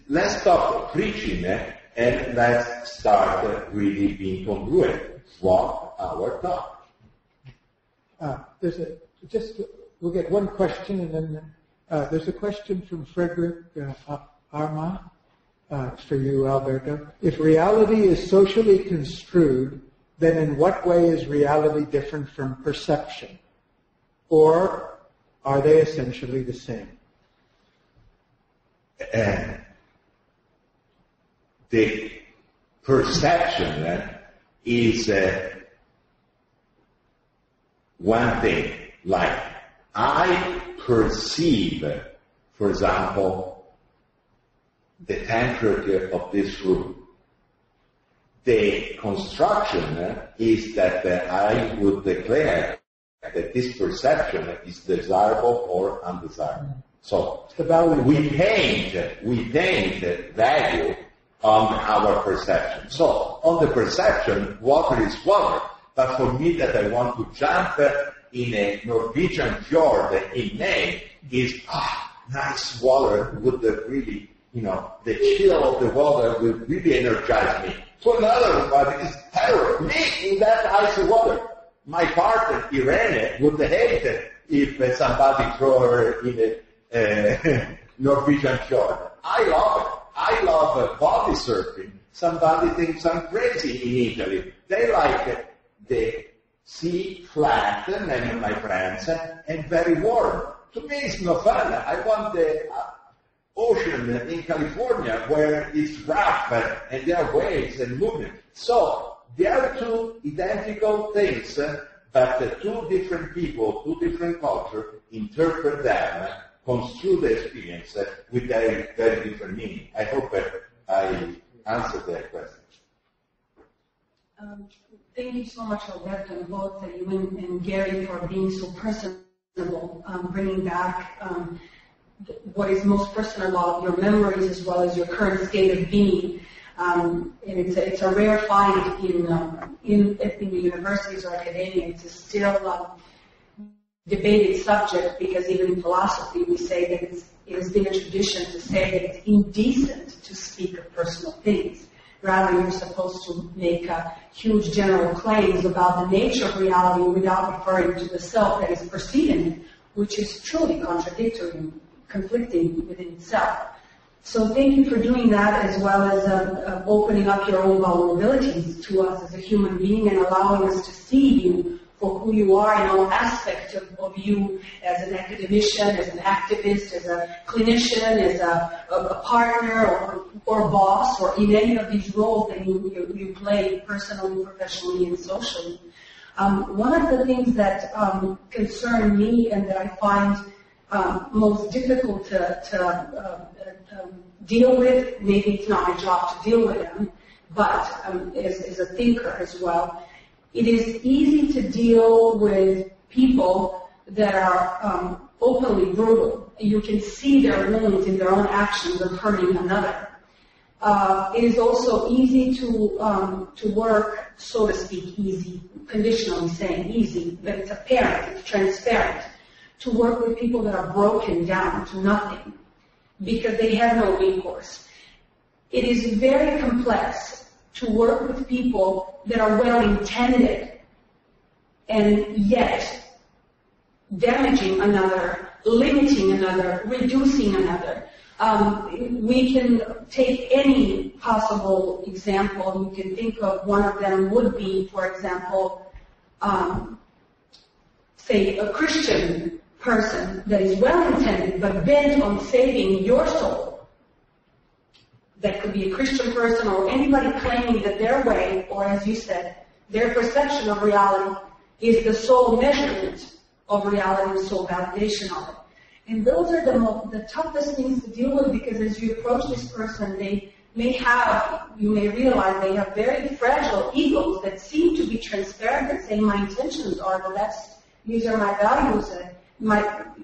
let's stop preaching and let's start really being congruent. Walk our talk. We'll get one question, and then there's a question from Frederick Arma. It's for you, Alberto. If reality is socially construed, then in what way is reality different from perception? Or are they essentially the same? The perception is one thing. Like, I perceive, for example, the temperature of this room. The construction is that I would declare that this perception is desirable or undesirable. So we paint value on our perception. So on the perception, water is water. But for me, that I want to jump in a Norwegian fjord in May is nice water would really, the chill of the water will really energize me. To another one, it's terror. Me in that icy water. My partner, Irene, would hate it if somebody throw her in a Norwegian fjord. I love it. I love body surfing. Somebody thinks I'm crazy in Italy. They like the sea flat, many of my friends, and very warm. To me, it's no fun. I want the ocean in California where it's rough and there are waves and movement. So there are two identical things, but two different people, two different cultures interpret them, construe the experience with very, very different meaning. I hope I answered that question. Thank you so much, Alberto, and both you and Gary for being so personable, bringing back what is most personal about your memories as well as your current state of being. And it's a rare find in the universities or academia. It's a still debated subject because even in philosophy we say that it has been a tradition to say that it's indecent to speak of personal things. Rather, you're supposed to make huge general claims about the nature of reality without referring to the self that is perceiving it, which is truly contradictory and conflicting within itself. So thank you for doing that, as well as opening up your own vulnerabilities to us as a human being and allowing us to see you for who you are in all aspects of you as an academician, as an activist, as a clinician, as a partner or boss, or in any of these roles that you play personally, professionally, and socially. One of the things that concern me and that I find most difficult to deal with, maybe it's not my job to deal with them, but as a thinker as well, it is easy to deal with people that are openly brutal. You can see their wounds in their own actions of hurting another. It is also easy to work, so to speak, easy, conditionally saying easy, but it's apparent, it's transparent, to work with people that are broken down to nothing because they have no recourse. It is very complex to work with people that are well-intended and yet damaging another, limiting another, reducing another. We can take any possible example. You can think of one of them would be, for example, say a Christian person that is well-intended but bent on saving your soul. That could be a Christian person or anybody claiming that their way, or as you said, their perception of reality is the sole measurement of reality and sole validation of it. And those are the toughest things to deal with because as you approach this person, they may have, you may realize they have very fragile egos that seem to be transparent and saying my intentions are the best, these are my values,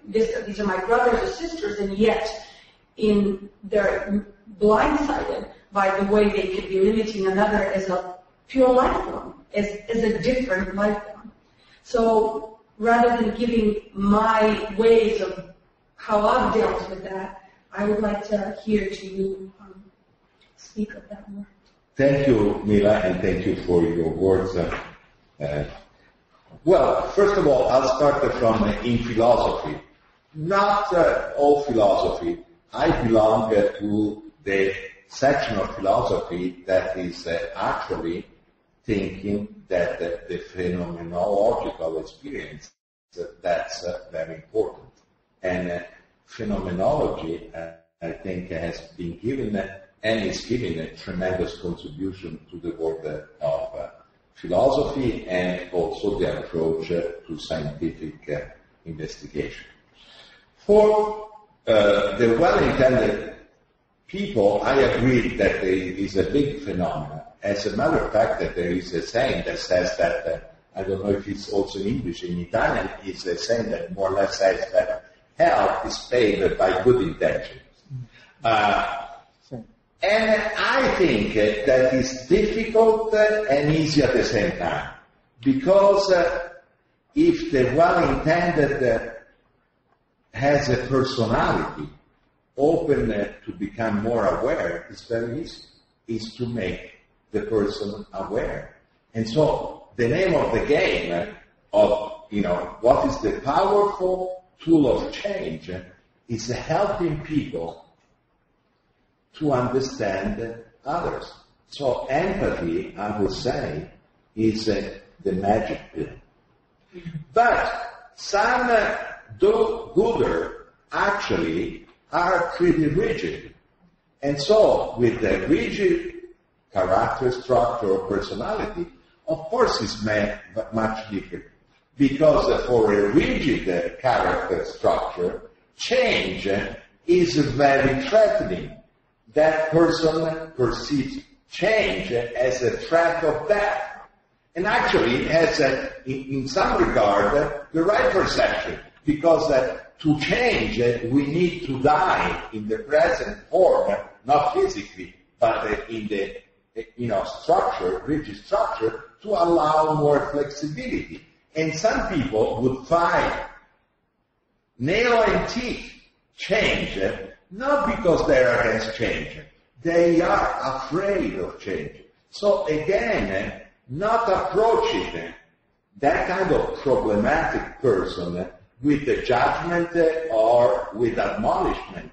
these are my brothers or sisters, and yet they're blindsided by the way they could be limiting another as a pure life form, as a different life form. So rather than giving my ways of how I've dealt with that, I would like to hear to you speak of that more. Thank you, Mila, and thank you for your words. Well, first of all, I'll start from in philosophy. Not all philosophy. I belong to the section of philosophy that is actually thinking that the phenomenological experience, that's very important. And phenomenology, I think, has been given and is giving a tremendous contribution to the world of philosophy and also the approach to scientific investigation. For the well-intended people, I agree that there is a big phenomenon. As a matter of fact, that there is a saying that says that I don't know if it's also in English, in Italian, it's a saying that more or less says that help is paid by good intentions. And I think that is difficult and easy at the same time. Because if the well-intended has a personality open to become more aware, it's very easy. Is to make the person aware. And so the name of the game of, what is the powerful tool of change is helping people to understand others. So empathy, I would say, is the magic pill. But some do-gooder actually are pretty rigid. And so with the rigid character, structure, or personality, of course it's much different. Because for a rigid character structure, change is very threatening. That person perceives change as a threat of death. And actually has, in some regard, the right perception. Because to change, we need to die in the present form, not physically, but in the structure, rigid structure, to allow more flexibility. And some people would fight nail and teeth change, not because they are against change. They are afraid of change. So again, not approaching that kind of problematic person with the judgment or with admonishment,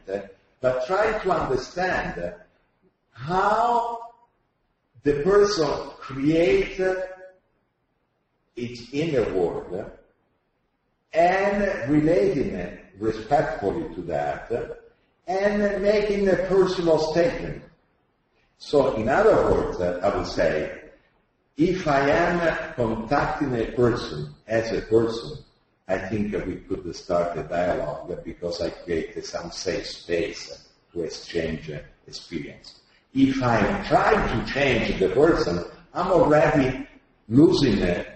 but try to understand how the person creates its inner world and relating respectfully to that and making a personal statement. So in other words, I would say, if I am contacting a person as a person, I think we could start a dialogue because I create some safe space to exchange experience. If I'm trying to change the person, I'm already losing it.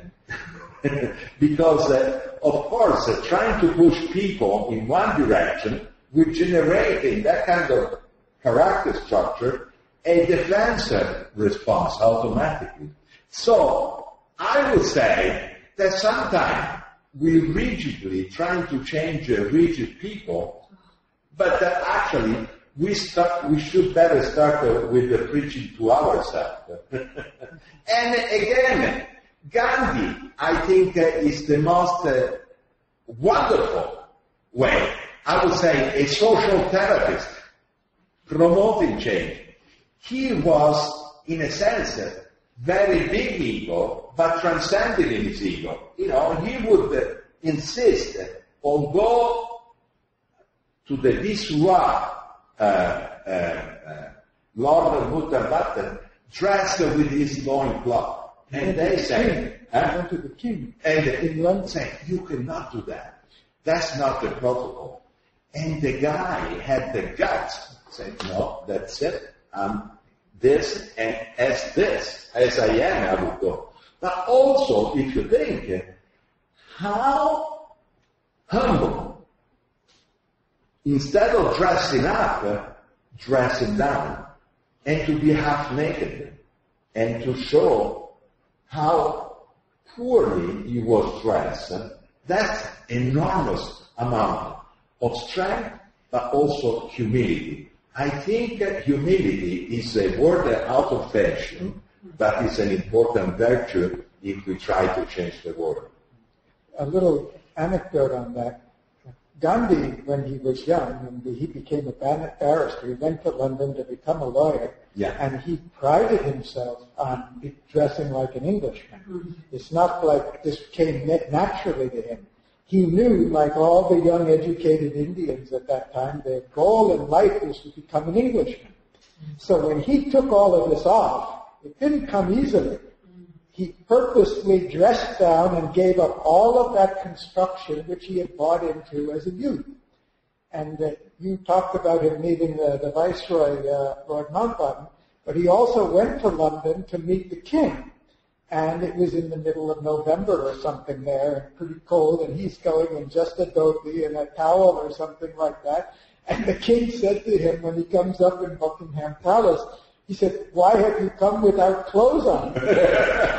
Because, of course, trying to push people in one direction will generate in that kind of character structure a defensive response automatically. So, I would say that sometimes we rigidly trying to change rigid people, but actually we should better start with the preaching to ourselves. And again, Gandhi, I think, is the most wonderful way. I would say a social therapist promoting change. He was, in a sense, very big ego, but transcending in his ego. He would insist on go to the Viswa Lord of Mutterbatten dressed with his loincloth. And they say, went to the king. And the king say, you cannot do that. That's not the protocol. And the guy had the guts to say, no, that's it. This and as I am, I will go. But also, if you think, how humble, instead of dressing up, dressing down, and to be half naked, and to show how poorly he was dressed, that's enormous amount of strength, but also humility. I think humility is a word out of fashion, but it's an important virtue if we try to change the world. A little anecdote on that. Gandhi, when he was young, and he became a barrister, he went to London to become a lawyer, and he prided himself on dressing like an Englishman. Mm-hmm. It's not like this came naturally to him. He knew, like all the young educated Indians at that time, their goal in life was to become an Englishman. Mm-hmm. So when he took all of this off, it didn't come easily. He purposely dressed down and gave up all of that construction which he had bought into as a youth. And you talked about him meeting the Viceroy, Lord Mountbatten, but he also went to London to meet the king. and it was in the middle of November or something there, and pretty cold, and he's going in just a dhoti and a towel or something like that. And the king said to him when he comes up in Buckingham Palace, he said, "Why have you come without clothes on?"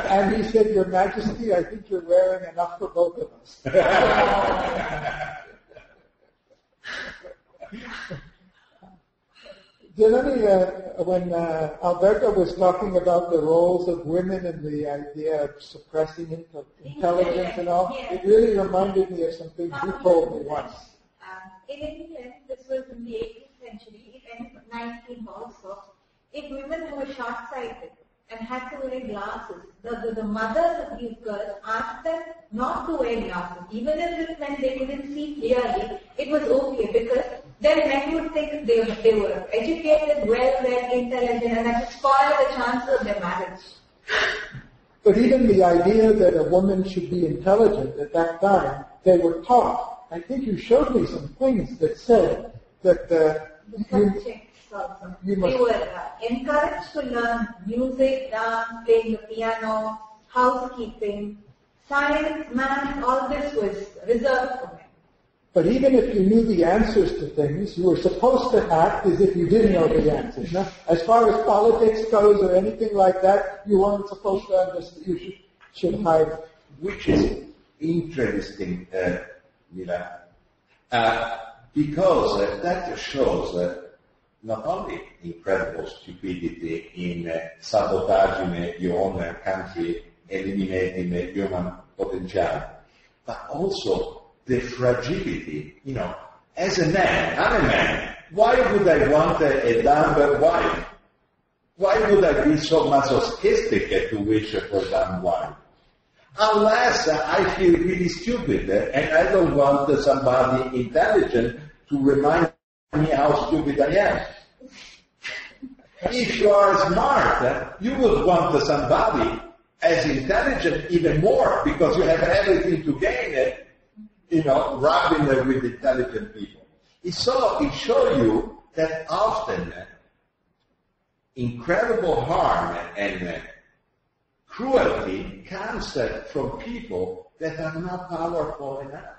And he said, "Your Majesty, I think you're wearing enough for both of us." When Alberto was talking about the roles of women and the idea of suppressing intelligence and all, it really reminded me of some things you told me once. In England, this was in the 18th century, and 19th also, if women who were short-sighted and had to wear glasses, the mothers of these girls asked them not to wear glasses. Even if it meant they couldn't see clearly, it was okay, because then men would think they were educated, well-read, intelligent, and that would spoil the chances of their marriage. But even the idea that a woman should be intelligent at that time, they were taught. I think you showed me some things that said that they were encouraged to learn music, dance, playing the piano, housekeeping, science, math, all this was reserved for men. But even if you knew the answers to things, you were supposed to act as if you didn't know the answers. No? As far as politics goes or anything like that, you weren't supposed to understand. You should hide. Which is interesting, Mila, because that shows not only incredible stupidity in sabotaging your own country, eliminating human potential, but also the fragility. As a man, I'm a man. Why would I want a dumb wife? Why would I be so masochistic to wish for a dumb wife? Unless I feel really stupid and I don't want somebody intelligent to remind me how stupid I am. If you are smart, you would want somebody as intelligent even more, because you have everything to gain, rubbing with intelligent people. It shows you that often incredible harm and cruelty comes from people that are not powerful enough.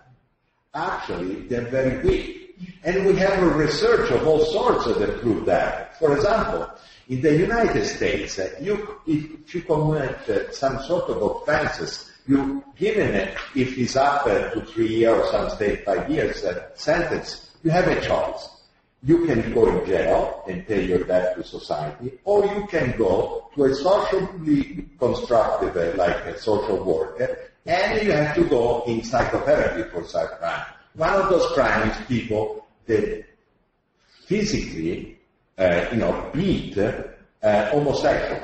Actually, they're very weak. And we have a research of all sorts that prove that. For example, in the United States, if you commit some sort of offenses, given it, if it's up to 3 years or some state 5 years sentence, you have a choice. You can go in jail and pay your debt to society, or you can go to a socially constructive, like a social worker, and you have to go in psychotherapy for such crime. One of those crimes, people that physically, beat homosexual.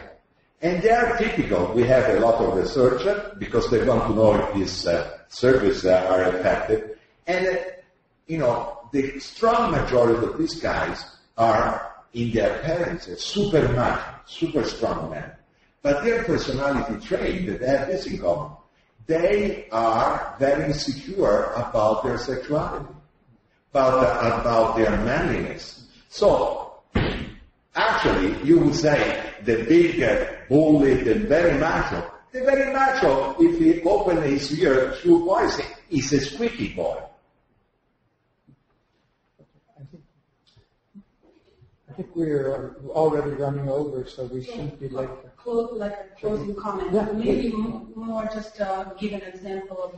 And they are typical. We have a lot of research because they want to know if these services are effective. And, the strong majority of these guys are, in their parents, super macho, super strong men. But their personality trait, they have this in common. They are very insecure about their sexuality, about their manliness. So, actually, you would say the big, bullied, and very macho, the very macho, if he opens his ear through voice, is a squeaky boy. I think we're already running over, so we shouldn't be late. Like a closing comment. Yeah. Maybe more just give an example of.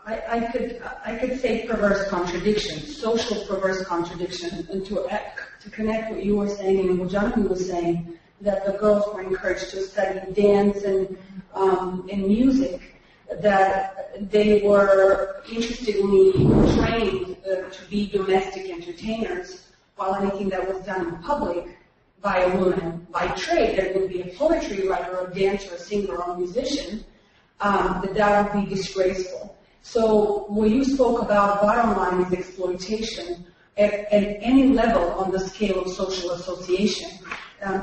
I could say perverse contradiction, social perverse contradiction, and to connect what you were saying and what Jonathan was saying, that the girls were encouraged to study dance and music, that they were interestingly trained to be domestic entertainers, while anything that was done in public by a woman, by trade, that would be a poetry writer, or a dancer, a singer, or a musician, that would be disgraceful. So when you spoke about bottom line is exploitation at any level on the scale of social association,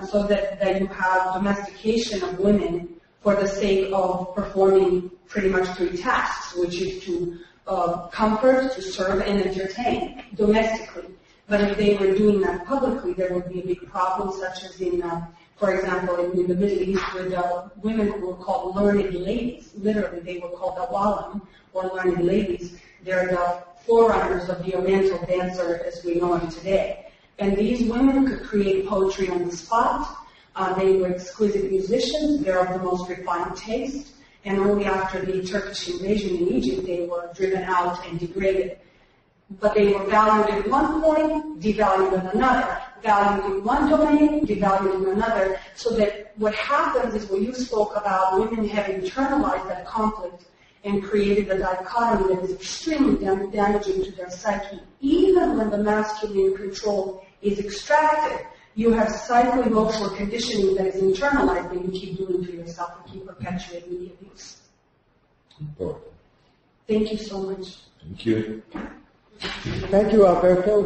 so that you have domestication of women for the sake of performing pretty much 3 tasks, which is to comfort, to serve, and entertain domestically. But if they were doing that publicly, there would be a big problem, such as in For example, in the Middle East, with women who were called learned ladies, literally they were called awalim, or learned ladies. They're the forerunners of the Oriental dancer as we know it today. And these women could create poetry on the spot. They were exquisite musicians. They're of the most refined taste. And only after the Turkish invasion in Egypt, they were driven out and degraded. But they were valued at one point, devalued in another. Valued in one domain, devalued in another. So that what happens is what you spoke about, women have internalized that conflict and created a dichotomy that is extremely damaging to their psyche. Even when the masculine control is extracted, you have psycho-emotional conditioning that is internalized that you keep doing to yourself and keep perpetuating the abuse. Important. Thank you so much. Thank you. Thank you, Alberto.